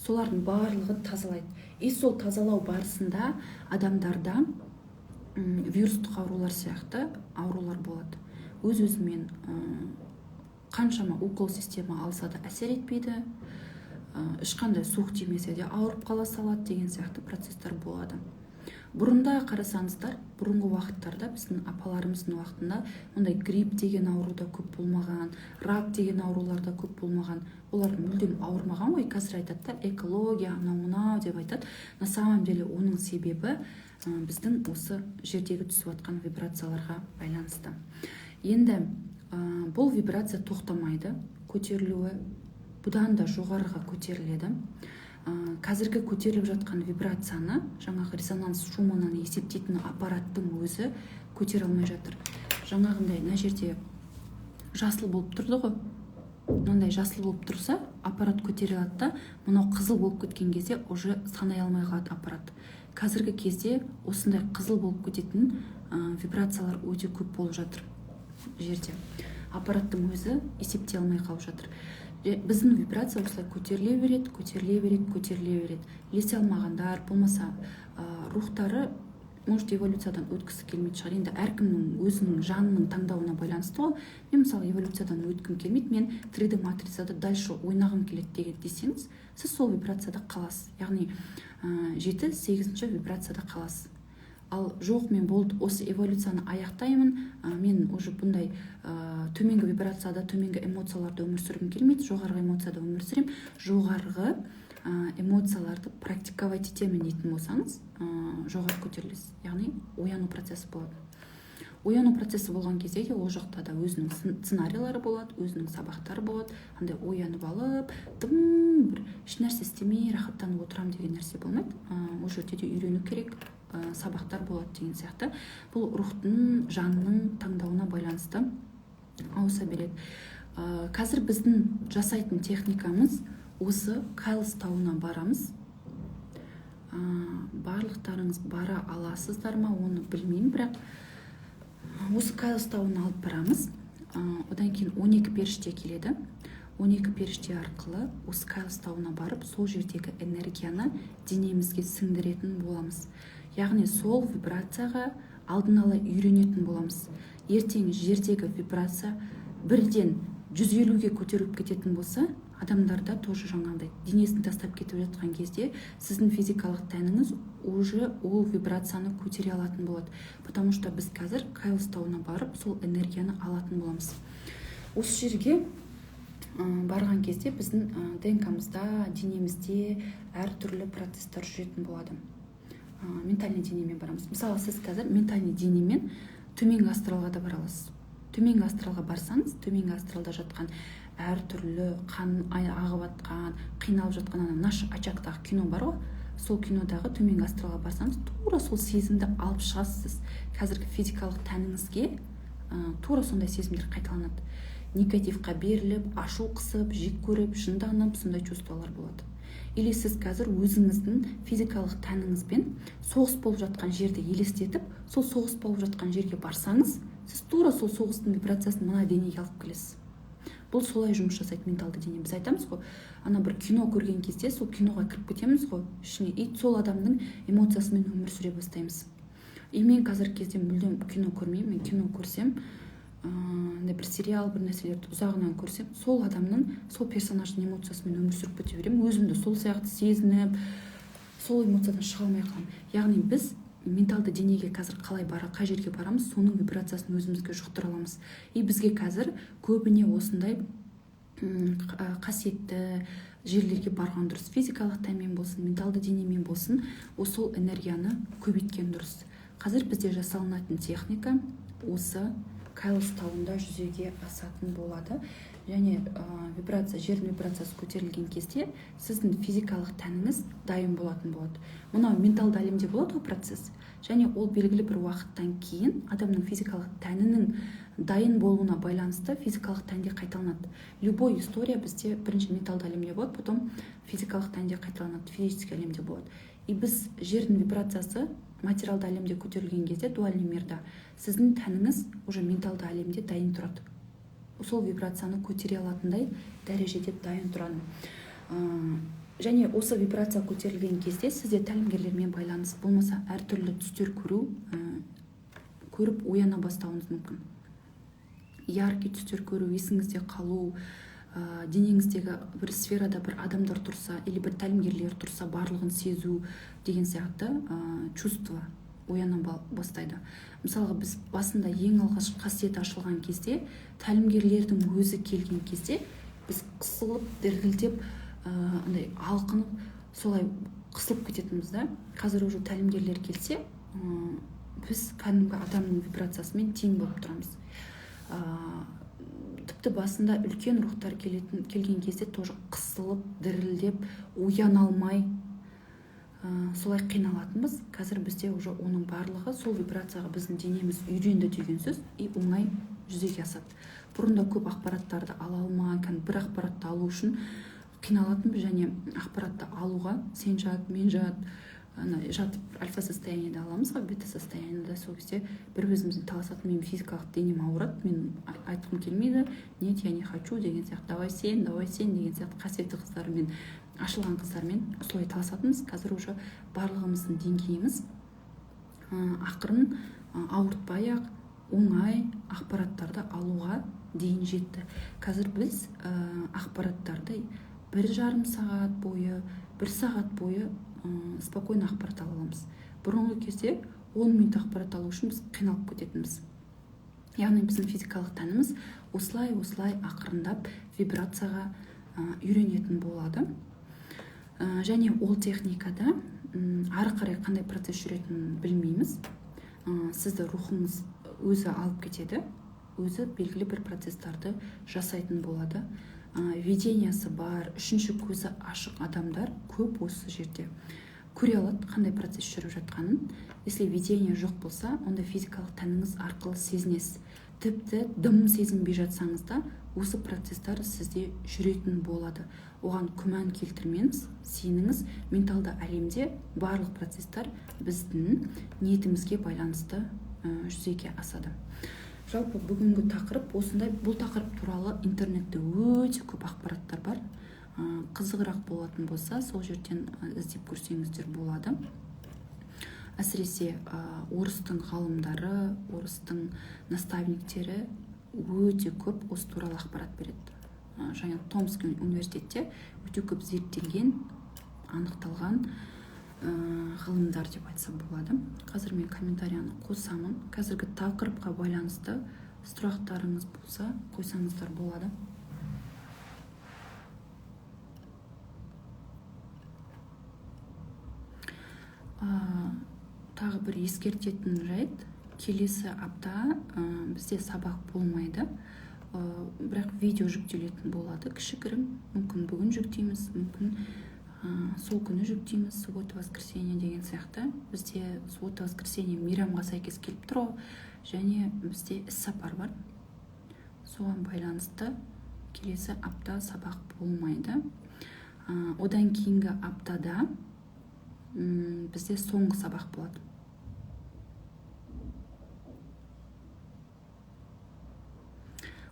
Солардың барлығы тазалайды. Сол тазалау барысында адамдарда вирустық аурулар сияқты аурулар болады. Өз-өзімен қаншама укол система алса да әсер етпейді, ешқандай суық тимесе де ауырып қала салады деген сияқты процесстер болады. Бұрында қарасаңыздар, бұрынғы уақыттарда біздің апаларымыздың уақытында ондай грипп деген ауруда көп болмаған, рак деген ауруларда көп болмаған. Олар мүлдем ауырмаған ғой. Қазір айтады да, экология анау мынау деп айтады. На самом деле оның себебі біздің осы жердегі түсіп жатқан вибрацияларға байланысты. Енді бұл вибрация тоқтамайды, көтерілуі бұдан да жоғарыға көтеріледі. Қазіргі көтеріліп жатқан вибрацияны жаңағы резонанс шумынан есептейтін аппараттың өзі көтере алмай жатыр. Жаңағындай мына жерде жасыл болып тұрды ғой. Мынандай жасыл болып тұрса, аппарат көтере алады да, мынау қызыл болып кеткен кезде уже санай алмай қалады аппарат. Қазіргі кезде осындай қызыл болып кететін вибрациялар өте көп болып жатыр жерде. Аппараттың өзі есептей алмай қалып жатыр. Біздің вибрация осылай көтеріле береді. Ілесе алмағандар, болмаса рухтары может эволюциядан өткісі келмейді шығар. Енді әркімнің өзінің жанының таңдауына байланысты ғой. Мен мысалы эволюциядан өткім келмейді, мен 3D матрицада дальше ойнағым келеді десеңіз, сіз сол вибрацияда қаласыз. Яғни 7-8 вибрацияда қаласыз. Ал жоқ, мен болды, осы эволюцияны аяқтаймын, мен уже бұндай төменгі вибрацияда, төменгі эмоцияларда өмір сүргім келмейді, жоғарғы эмоцияда өмір сүремін. Жоғарғы эмоцияларды практиковать етемін дейтін болсаңыз, жоғары көтерілесіз. Яғни ояну процесі болады. Ояну процесі болған кезде де ол жақта да өзінің сценарийлары болады, өзінің сабақтары болады. Андай оянып алып, тым бір ешнәрсе істемей рахаттанып отырам деген нәрсе болмайды. Ол жерде де үйрену керек сабақтар болады деген сияқты. Бұл рухтың, жанның таңдауына байланысты ауыса береді. Қазір біздің жасайтын техникамыз осы Кайлс тауына барамыз. Барлықтарыңыз бара аласыздар ма, оны білмеймін, бірақ осы Кайлс тауына алып барамыз. Одан кейін 12 періште келеді. 12 періште арқылы осы Кайлс тауына барып, сол жердегі энергияны денемізге сіңдіретін боламыз. Яғни сол вибрацияға алдын ала үйренетін боламыз. Ертең жердегі вибрация бірден 150-ге көтеріліп кететін болса, адамдарда тоже жаңағыдай денесін тастап кетіп жатқан кезде сіздің физикалық тәніңіз уже ол вибрацияны көтере алатын болады. Потому что біз қазір Кайлс тауына барып, сол энергияны алатын боламыз. Осы жерге барған кезде біздің ДНК-мызда, денемізде әртүрлі процестер жүретін болады. Ментальный денемен барамыз. Мысалы, сіз қазір ментальный денемен төменгі астралға да бара аласыз. Төменгі астралға барсаңыз, төменгі астралда жатқан әртүрлі қан ағып жатқан, қиналып жатқан наш очагтағы кино бар ғой, сол кинодағы төменгі астралға барсаңыз, тура сол сезімді алып шығасыз. Қазіргі физикалық тәніңізге тура сондай сезімдер қайталанады. Негативқа беріліп, ашу қысып, жек көріп, жынданып, сондай чувстволар болады. Или сіз қазір өзіңіздің физикалық тәніңізбен соғыс болып жатқан жерді елестетіп, сол соғыс болып жатқан жерге барсаңыз, сіз тура сол соғыстың вибрациясын мына денеге алып келесіз. Бұл солай жұмыс жасайды менталды дене. Біз айтамыз ғой, ана бір кино көрген кезде сол киноға кіріп кетеміз ғой, ішіне, и сол адамның эмоциясымен өмір сүре бастаймыз. И мен қазіргі кезде мүлдем кино көрмеймін. Мен кино көрсем, бір сериал, бір нәрселерді ұзағынан көрсем, сол адамның, сол персонаждың эмоциясымен өмір сүріп кете беремін. Өзімді сол сияқты сезініп, сол эмоциядан шыға алмай қаламын. Яғни біз менталды денеге қазір қай жерге барамыз, соның вибрациясын өзімізге жұқтыра аламыз. И бізге қазір көбіне осындай қасиетті жерлерге барған дұрыс. Физикалық тәнмен болсын, менталды денемен болсын, сол энергияны көбейткен дұрыс. Қазір бізде жасалынатын техника осы Кайлс тауында жүзеге асатын болады. Және жердің вибрациясы көтерілген кезде сіздің физикалық тәніңіз дайын болатын болады. Мынау менталды әлемде болады ол процесс. Және ол белгілі бір уақыттан кейін адамның физикалық тәнінің дайын болуына байланысты физикалық тәнде қайталанады. Любой история бізде бірінші менталды әлемде болады, потом физикалық тәнде қайталанады, физический әлемде болады. И біз жердің вибрациясы материалды әлемде көтерілген кезде, дуальный мирда, сіздің тәніңіз уже менталды әлемде дайын тұрады. Сол вибрацияны көтере алатындай дәрежеде дайын тұрады. Және осы вибрация көтерілген кезде сізде тәлімгерлермен байланыс болмаса, әртүрлі түстер көріп ояна бастауыңыз мүмкін. Яркий түстер көру, есіңізде қалу, денеңіздегі бір сферада бір адамдар тұрса или бір тәлімгерлер тұрса барлығын сезу деген сияқты чувство ояна бастайды. Мысалға біз басында ең алғаш қасиет ашылған кезде тәлімгерлердің өзі келген кезде біз қысылып дірілдеп андай алқынып солай қысылып кететінбіз да. Қазір уже тәлімгерлер келсе біз кәдімгі адамның вибрациясымен тең болып тұрамыз. Тіпті басында үлкен рухтар келген кезде тоже қысылып дірілдеп ояна алмай солай қиналатынбыз. Қазір бізде уже оның барлығы сол вибрацияға біздің денеміз үйренді деген сөз и оңай жүзеге асады. Бұрында көп ақпараттарды ала алмай, бір ақпаратты алу үшін қиналатынбыз, және ақпаратты алуға сен жат, мен жат, жатып альфа состояниеде аламыз ғой, бета состояниеде. Сол кезде бір өзімізді таласатын, мен физикалық денем ауырады, мен айтқым келмейді, нет, я не хочу деген сияқты, давай сен деген сияқты қасиетті қыздармен, ашылған қыздармен солай таласатынбыз. Қазір уже барлығымыздың деңгейіміз ақырын ауыртпай-ақ оңай ақпараттарды алуға дейін жетті. Қазір біз ақпараттарды 1,5 сағат бойы, 1 сағат бойы спокойно ақпарат ала аламыз. Бұрынғы кезде 10 минут ақпарат алу үшін біз қиналып кететінбіз. Яғни біздің физикалық тәніміз осылай ақырындап вибрацияға үйренетін болады. Және ол техникада ары қарай қандай процесс жүретінін білмейміз. Сізді рухыңыз өзі алып кетеді, өзі белгілі бір процесстарды жасайтын болады. Видениясы бар, үшінші көзі ашық адамдар көп осы жерде көре алады, қандай процесс жүріп жатқанын. Если видение жоқ болса, онда физикалық тәніңіз арқылы сезінесіз. Тіпті дым сезінбей жатсаңыз да, осы процесстар сізде жүретін болады. Оған күмән келтірмеңіз, сеніңіз, менталды әлемде барлық процесстар біздің ниетімізге байланысты жүзеге асады. Жалпы бүгінгі тақырып осындай. Бұл тақырып туралы интернетте өте көп ақпараттар бар. Қызығырақ болатын болса, сол жерден іздеп көрсеңіздер болады. Әсіресе орыстың ғалымдары, орыстың наставниктері өте көп осы туралы ақпарат береді. Және Томский университетте өте көп зерттелген, анықталған ғылымдар деп айтса болады. Қазір мен комментарияны қосамын. Қазіргі тақырыпқа байланысты сұрақтарыңыз болса, қойсаңыздар болады. Тағы бір ескертетін жайт, келесі апта бізде сабақ болмайды, бірақ видео жүктелетін болады. Кішігірім, мүмкін бүгін жүктейміз, мүмкін сол күні жүктейміз, суббота-воскресенье деген сияқты. Бізде суббота-воскресенье мейрамға сәйкес келіп тұр, және бізде іс-сапар бар. Соған байланысты келесі апта сабақ болмайды. Одан кейінгі аптада бізде соңғы сабақ болады.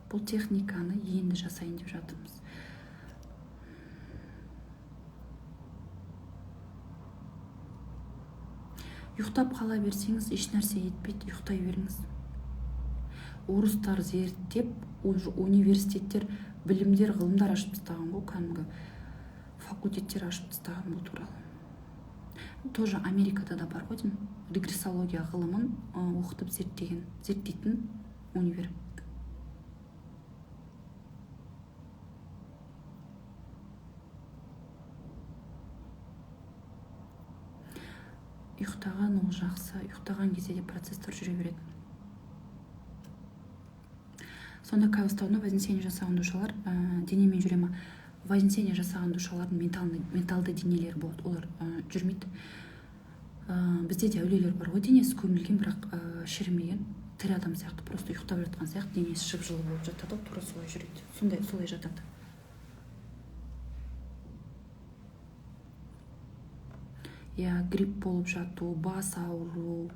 Бұл техниканы енді жасайын деп жатырмыз. Ұйықтап қала берсеңіз, еш нәрсе етпейді, ұйықтай беріңіз. Орыстар зерттеп, университеттер, білімдер, ғылымдар ашып тастаған ғой, кәдімгі факультеттер ашып тастаған бұл туралы. Тоже Америкада да бар ғой деймін, регрессология ғылымын оқытып зерттейтін универ. Ұйықтаған ол жақсы, ұйықтаған кезде де процесстер жүре береді. Сонда кайф-уставны вознесение жасаған душалар денемен жүре ма? Вознесение жасаған душалардың менталды денелері болады, олар жүрмейді. Бізде де әулиелер бар ғой, денесі көмілген, бірақ шірімеген, тірі адам сияқты, просто ұйықтап жатқан сияқты, денесі жып-жылы болып жатады, тура солай жүреді, солай жатады. Грипп болып жату, бас ауру,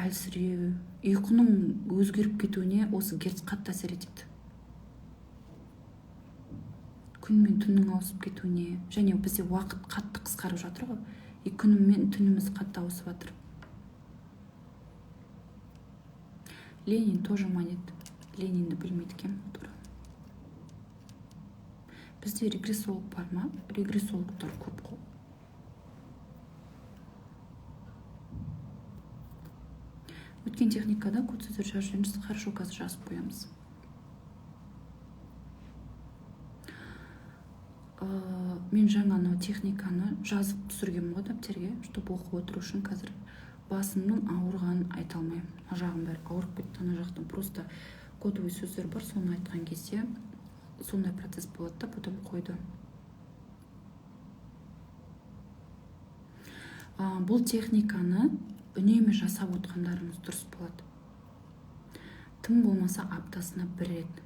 әлсіреу, ұйқының өзгеріп кетуіне осы герц қатты әсер етеді. Күн мен түннің ауысып кетуіне, және бізде уақыт қатты қысқарып жатыр ғой, күнім мен түніміз қатты ауысып жатыр. Ленин тоже манет. Ленинді білмейді екен туралы. Бізде регрессолог бар ма? Регрессологтар көп қой. Өткен техникада код сөздер жазып жүрміз. Хорошо, қазір жазып қоямыз. Мен жаңа техниканы жазып түсіргенмін ғой дәптерге, чтобы оқып отыру үшін. Қазір басымның ауырғанын айта алмаймын. Ана жағым бәрі ауырып кетті, ана жақтан. Просто кодовый сөздер бар, соны айтқан кезде сондай процесс болады да, потом қойды. Бұл техниканы үнемі жасап отқандарыңыз дұрыс болады. Тым болмаса аптасына бір рет.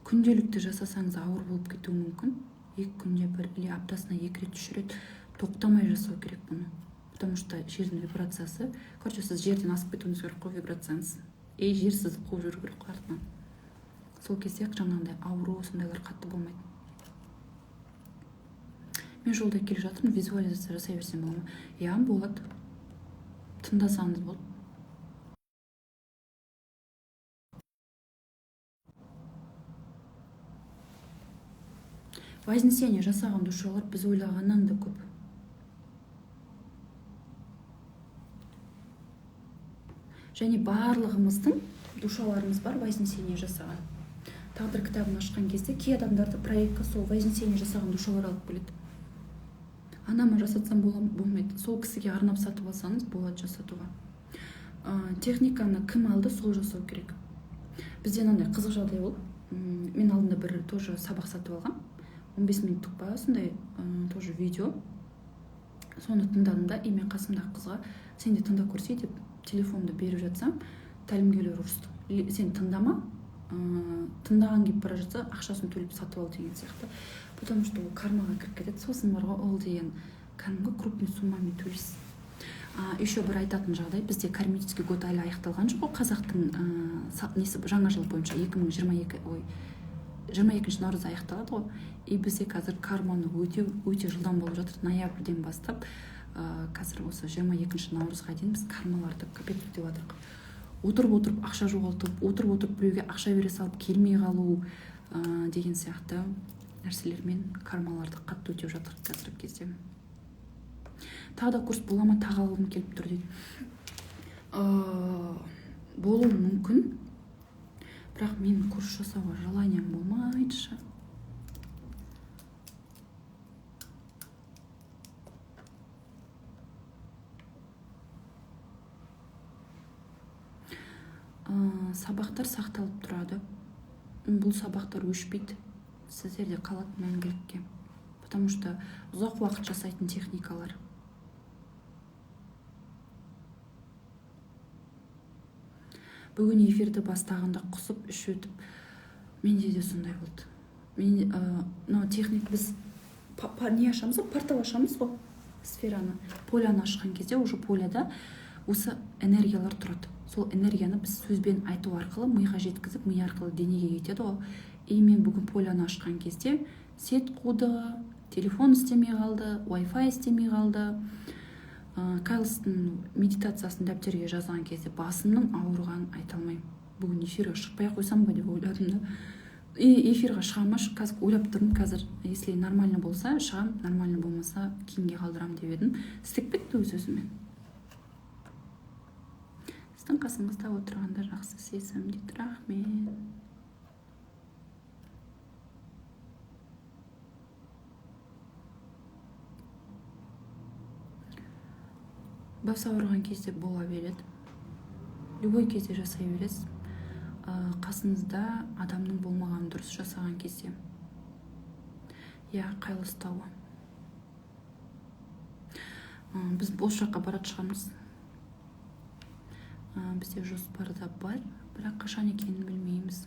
Күнделікті жасасаңыз ауыр болып кетуі мүмкін. 2 күнде бір или аптасына 2 рет 3 рет тоқтамай жасау керек бұны. Потому что жердің вибрациясы, короче, сіз жерден асып кетуіңіз керек қой вибрацияңыз. Жер сізді қуып жүру керек қой артынан. Сол кезде жаңағындай ауру, сондайлар қатты болмайды. Мен жолда келе жатырмын, визуализация жасай берсем бола ма? Болады. Тыңдасаңыз болды. Вознесение жасаған душалар біз ойлағаннан да көп. Және барлығымыздың душаларымыз бар вознесение жасаған. Тағдыр кітабын ашқан кезде кей адамдарды проектқа сол вознесение жасаған душалар алып келеді. Анама жасатсам болмайды. Сол кісіге арнап сатып алсаңыз болады жасатуға. Техниканы кім алды, сол жасау керек. Бізде мынандай қызық жағдай болды. Мен алдында бір тоже сабақ сатып алғам. 15 минуттық па, сондай тоже видео. Соны тыңдадым да, мен қасымдағы қызға сен де тыңдап көрсе деп телефонды беріп жатсам, тәлімгерлер ұрысты. Сен тыңдама, тыңдаған келіп бара жатса, ақшасын төлеп сатып ал деген сияқты. Потому что ол кармаға кіріп кетеді. Сосын бар ғой, ол деген кәдімгі крупный суммамен төлейсіз. Еще бір айтатын жағдай, бізде кармический год әлі аяқталған жоқ. Қазақтың несі жаңа жыл бойынша 22 наурыз аяқталады ғой. Бізде қазір карманы өте жылдам болып жатыр. Ноябрьден бастап қазір осы 22 наурызға дейін біз кармаларды капец өтеп жатырмыз. Отырып ақша жоғалтып, отырып біреуге ақша бере салып келмей қалу деген сияқты нәрселермен кармаларды қатты өтеп жатыр қазіргі кезде. Тағы да курс бола ма, тағы алғым келіп тұр дейді. Болуы мүмкін, бірақ мен курс жасауға желанием болмайдышы. Сабақтар сақталып тұрады. Бұл сабақтар өшпейді. Сіздерде қалады мәңгілікке. Потому что ұзақ уақыт жасайтын техникалар. Бүгін эфирді бастағанда құсып, іш өтіп, менде де сондай болды. Техник біз не ашамыз ғой, портал ашамыз ғой, сфераны, поляны ашқан кезде, уже поляда осы энергиялар тұрады. Сол энергияны біз сөзбен айту арқылы миға жеткізіп, ми арқылы денеге кетеді ғой. Мен бүгін поляны ашқан кезде сет қуды, телефон істемей қалды, Wi-Fi істемей қалды. Кайлстың медитациясын дәптерге жазған кезде басымның ауырғанын айта алмаймын. Бүгін эфирге шықпай қойсам ба деп ойладым да. Эфирге шығам, қазір ойлап тұрмын, қазір если нормально болса шығам, нормально болмаса кейінге қалдырам деп едім. Істеп кетті өз өзімен. Сіздің қасыңызда отырғанда жақсы сезім дейді. Рахмет. Бас ауырған кезде бола береді. Любой кезде жасай бересіз. Қасыңызда адамның болмаған дұрыс жасаған кезде. Қайлыстауы. Біз бос жаққа барат шығамыз. Бізде жоспарда бар, бірақ қашан екенін білмейміз.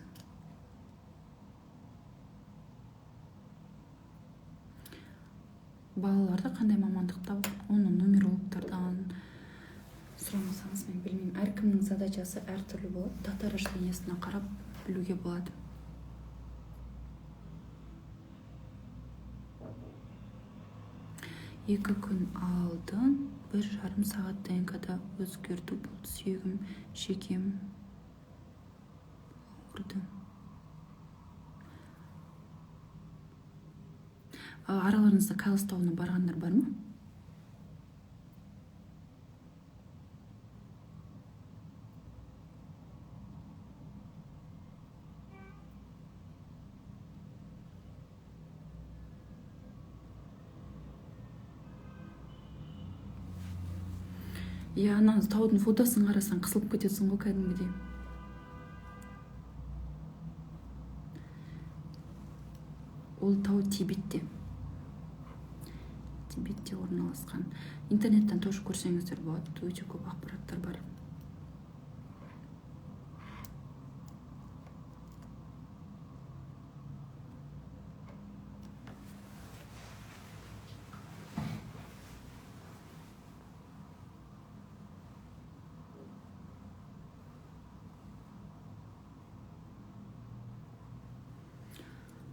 Балаларда қандай мамандықта оны нумерологтардан сұрамасаңыз мен білмеймін. Әркімнің задачасы әртүрлі болады. Дата рождениесіне қарап білуге болады. Екі күн алдын 1,5 сағат ДНК-да өзгерту болды. Сүйегім, шекем ауырды. Араларыңызда Кайлас тауына барғандар бар ма? Иә, ана таудың фотосын қарасаң қысылып кетесің ғой кәдімгідей. Ол тау Тибетте. Тибетте орналасқан. Интернеттен тоже көрсеңіздер болады, өте көп ақпараттар бар.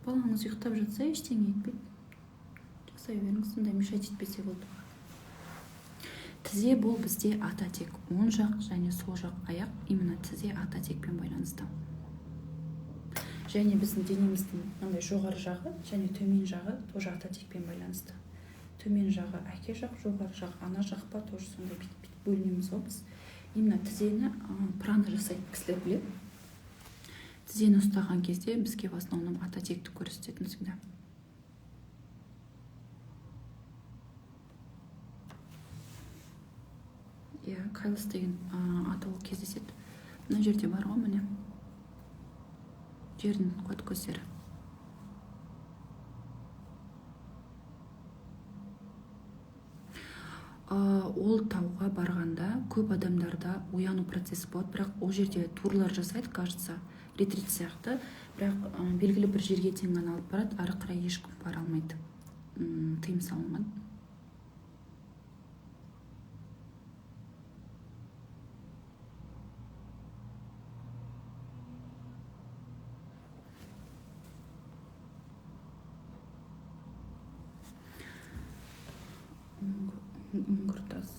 Балаңыз ұйықтап жатса, ештеңе етпейді. Жасай беріңіз, сондай мешать етпесе болды. Тізе бұл бізде ата тек оң жақ және сол жақ аяқ именно тізе ата текпен байланысты. Және біздің денеміздің мынандай жоғары жағы және төмен жағы тоже ата текпен байланысты. Төмен жағы әке жақ, жоғары жақ ана жақ па, тоже сондай бүйтіп бөлінеміз ғой біз. Именно тізені прана жасайтын кісілер біледі. Тізені ұстаған кезде бізге в основном ата текті көрсететін всегда. Иә, Кайлас деген атауы кездеседі. Мына жерде бар ғой, міне. Жердің код көздері. Ол тауға барғанда көп адамдарда ояну процесі болады, бірақ ол жерде турлар жасайды, кажется, ретрит сияқты, бірақ белгілі бір жерге дейін ғана алып барады, ары қарай ешкім бара алмайды. Тыйым салынған. Үңгіртас.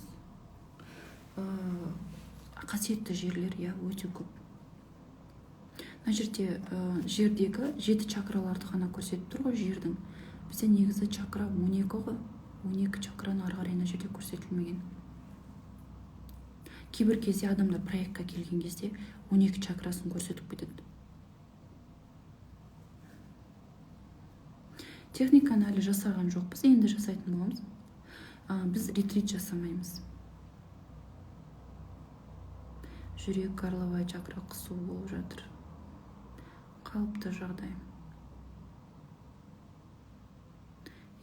Қасиетті жерлер, иә, өте көп. Мына жерде жердегі 7 чакраларды ғана көрсетіп тұр ғой жердің. Бізде негізі чакра 12 ғой. 12 чакраны ары қарай мына жерде көрсетілмеген. Кейбір кезде адамдар проектқа келген кезде 12 чакрасын көрсетіп кетеді. Техниканы әлі жасаған жоқпыз, енді жасайтын боламыз. Біз ретрит жасамаймыз. Жүрек, горловая чакра қысу болып жатыр. Қалыпты жағдай.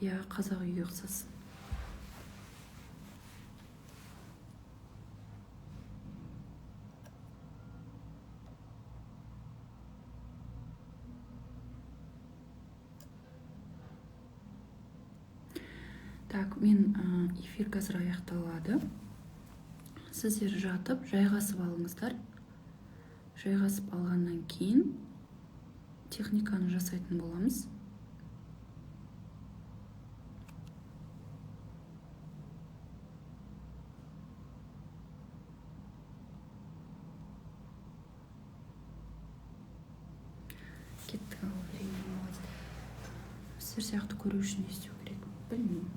Иә, қазақ үйге ұқсас. Так, мен эфир қазір аяқталады. Сіздер жатып, жайғасып алыңыздар. Жайғасып алғаннан кейін техниканы жасайтын боламыз. Кеттік ал, сіздер сияқты көру үшін не істеу керек? Білмеймін.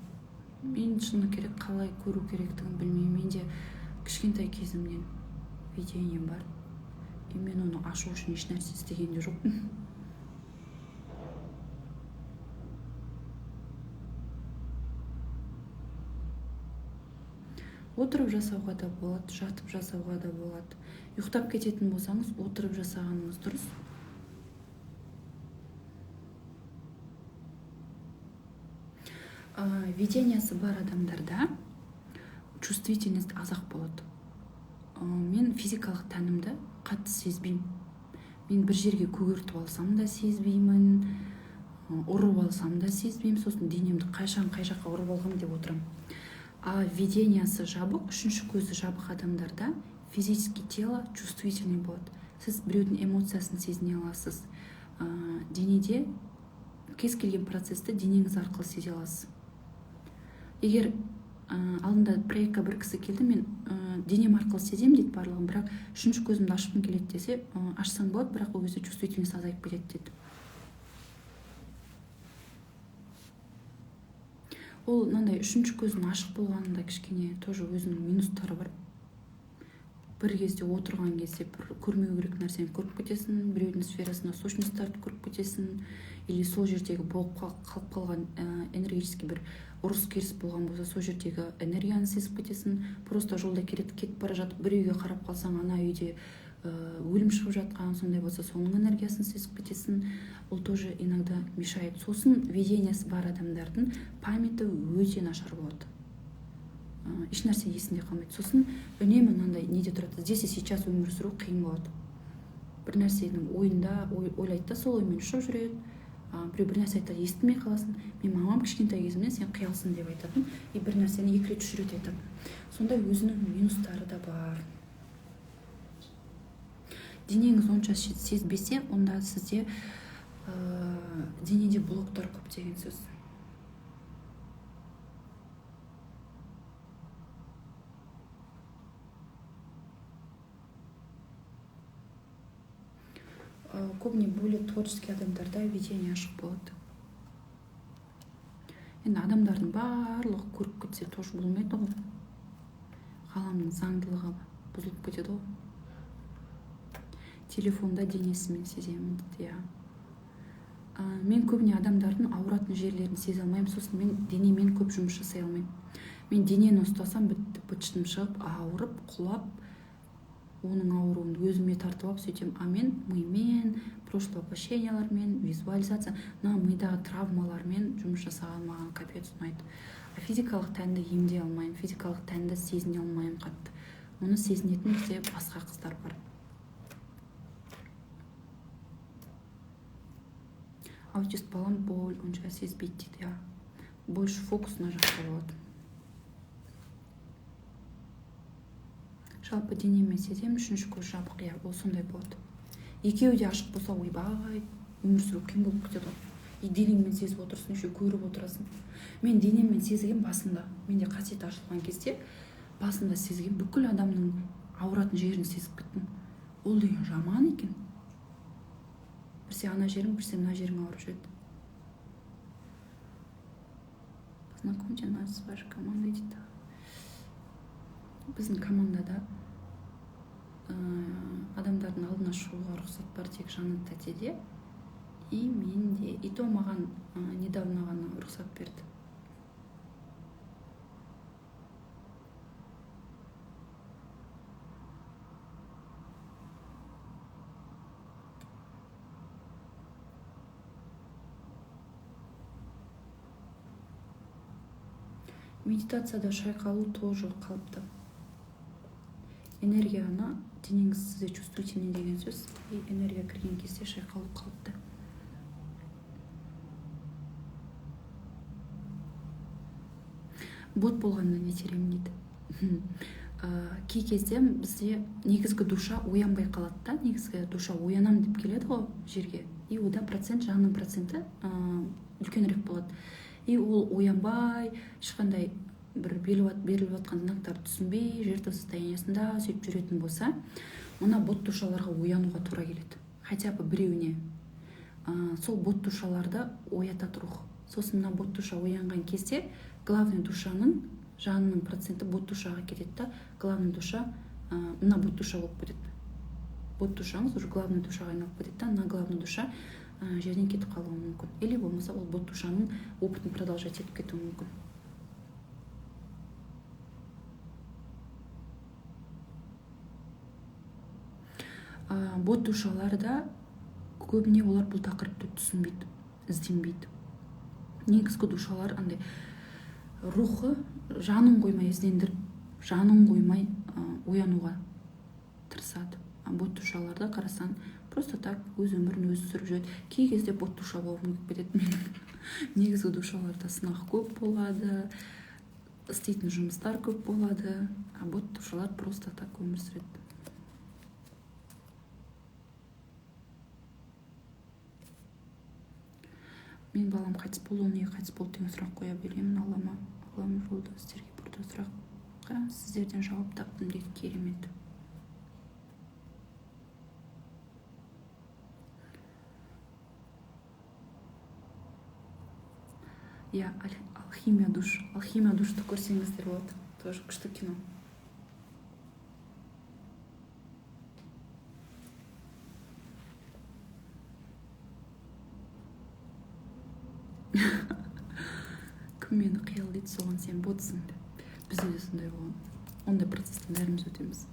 Мен шыны керек, қалай көру керектігін білмеймін. Менде кішкентай кезімнен видением бар. Мен оны ашу үшін еш нәрсе істеген де жоқпын. Отырып жасауға да болады, жатып жасауға да болады. Ұйықтап кететін болсаңыз, отырып жасағаныңыз дұрыс. Видениясы бар адамдарда чувствительность азақ болады. Мен физикалық тәнімді қатты сезбеймін. Мен бір жерге көгертіп алсам да сезбеймін, ұрып алсам да сезбеймін, сосын денемді қай жаққа ұрып алғам деп отырам. Видениясы жабық, үшінші көзі жабық адамдарда физически тело чувствительный болады. Сіз біреудің эмоциясын сезіне аласыз. Денеде кез келген процесті денеңіз арқылы сезе аласыз. Егер алдында проектқа бір кісі келді, мен денем арқылы сезем дейді барлығын, бірақ үшінші көзімді ашқым келеді десе, ашсаң болады, бірақ ол кезде чувствительность азайып кетеді деді. ол мынандай үшінші көздің ашық болғанында кішкене тоже өзінің минустары бар. Бір кезде отырған кезде бір көрмеу керек нәрсені көріп кетесің, біреудің сферасына сущностьтарды көріп кетесің, или сол жердегі болып қалып қалған энергетический бір ұрыс керіс болған болса сол жердегі энергияны сезіп кетесің. Просто жолда кетіп бара жатып бір үйге қарап қалсаң, ана үйде өлім шығып жатқан, сондай болса соның энергиясын сезіп кетесің. Ол тоже иногда мешает. Сосын видениесі бар адамдардың памяті өте нашар болады. Еш нәрсе есінде қалмайды. Сосын үнемі мынандай неде тұрады, здесь и сейчас өмір сүру қиын болады. Бір нәрсенің ойында ойлайды да, сол оймен ұшып жүреді. Біреу бір нәрсе айтады, естімей қаласың. Мен мамам кішкентай кезімнен сен қиялсың деп айтатын, и бір нәрсені 2 рет 3 рет айтады. Сондай өзінің минустары да бар. Денеңіз онша сезбесе, онда сізде денеде блоктар көп деген сөз. Көбіне более творческий адамдарда видение ашық болады. Енді адамдардың барлығы көріп кетсе тоже болмайды ғой. Ғаламның заңдылығы бұзылып кетеді ғой. Телефонда денесімен сеземін дейді. Мен көбіне адамдардың ауыратын жерлерін сезе алмаймын, сосын мен денемен көп жұмыс жасай алмаймын. Мен денені ұстасам быт-шытым шығып, ауырып, құлап, оның ауруын өзіме тартып алып сөйтем. Мен мимен, прошлое воплощениялармен, визуализация, мидағы травмалармен жұмыс жасаған маған капец ұнайды. Физикалық тәнді емдей алмаймын, физикалық тәнді сезіне алмаймын қатты. Оны сезінетін бізде басқа қыздар бар. Аутист балам боль онша сезбейді дейді. Больше фокус на жақта болады. Жалпы денемен сезем, үшінші көз жабық, ол сондай болады. Екеуі де ашық болса, ойбай, өмір сүру қиын болып кетеді ғой. И денеңмен сезіп отырсың, еще көріп отырасың. Мен денеммен сезген басында, менде қасиет ашылған кезде басында сезген бүкіл адамның ауыратын жерін сезіп кеттім. Ол деген жаман екен. Бірсе ана жерің, бірсе мына жерің ауырып жүреді. Познакомьте нас с вашей командой дейді. Біздің командада адамдардың алдына шығуға рұқсат бар тек Жанат тәтеде, и менде. И то маған недавно ғана рұқсат берді. Медитацияда шайқалу тоже қалыпты. Энергияны денеңіз сізде чувствительный деген сөз, и энергия кірген кезде шайқалу қалыпты. Бот болғанда не теремін дейді. Кей кезде бізде негізгі душа оянбай қалады да, негізгі душа оянам деп келеді ғой жерге, и ода жанның проценті үлкенірек болады. И ол оянбай, ешқандай бір беріліп жатқан знактарды түсінбей, жертва состояниясында сөйтіп жүретін болса, мына бот душаларға оянуға тура келеді. Хотя бы біреуіне. Сол бот душаларды оятады рух. Сосын мына бот душа оянған кезде, главный душаның жанының проценті бот душаға кетеді да, главный душа мына бот душа болып кетеді. Бот душаңыз уже главный душаға айналып кетеді да, мына главный душа жерден кетіп қалуы мүмкін. Или болмаса ол бот душаның опытын продолжать етіп кетуі мүмкін. Бот душаларда көбіне олар бұл тақырыпты түсінбейді, ізденбейді. Негізгі душалар андай рухы жанын қоймай іздендіріп, жанын қоймай оянуға тырысады. Бот душаларда қарасаң, просто так өз өмірін өзі сүріп жүреді. Кей кезде бот душа болғым келіп кетеді. Негізгі душаларда сынақ көп болады, істейтін жұмыстар көп болады, а бот душалар просто так өмір сүреді. Мен балам қайтыс болды, ол неге қайтыс болды деген сұрақ қоя беремін Аллама. Аллам жолда сіздерге бұрды сұраққа сіздерден жауап таптым дейді, керемет. алхимия душты көрсеңіздер болады, тоже күшті кино. Кім мені қиялдайды, соған сен ботсың деп. Бізде де сондай болған, ондай процесстен бәріміз өтеміз.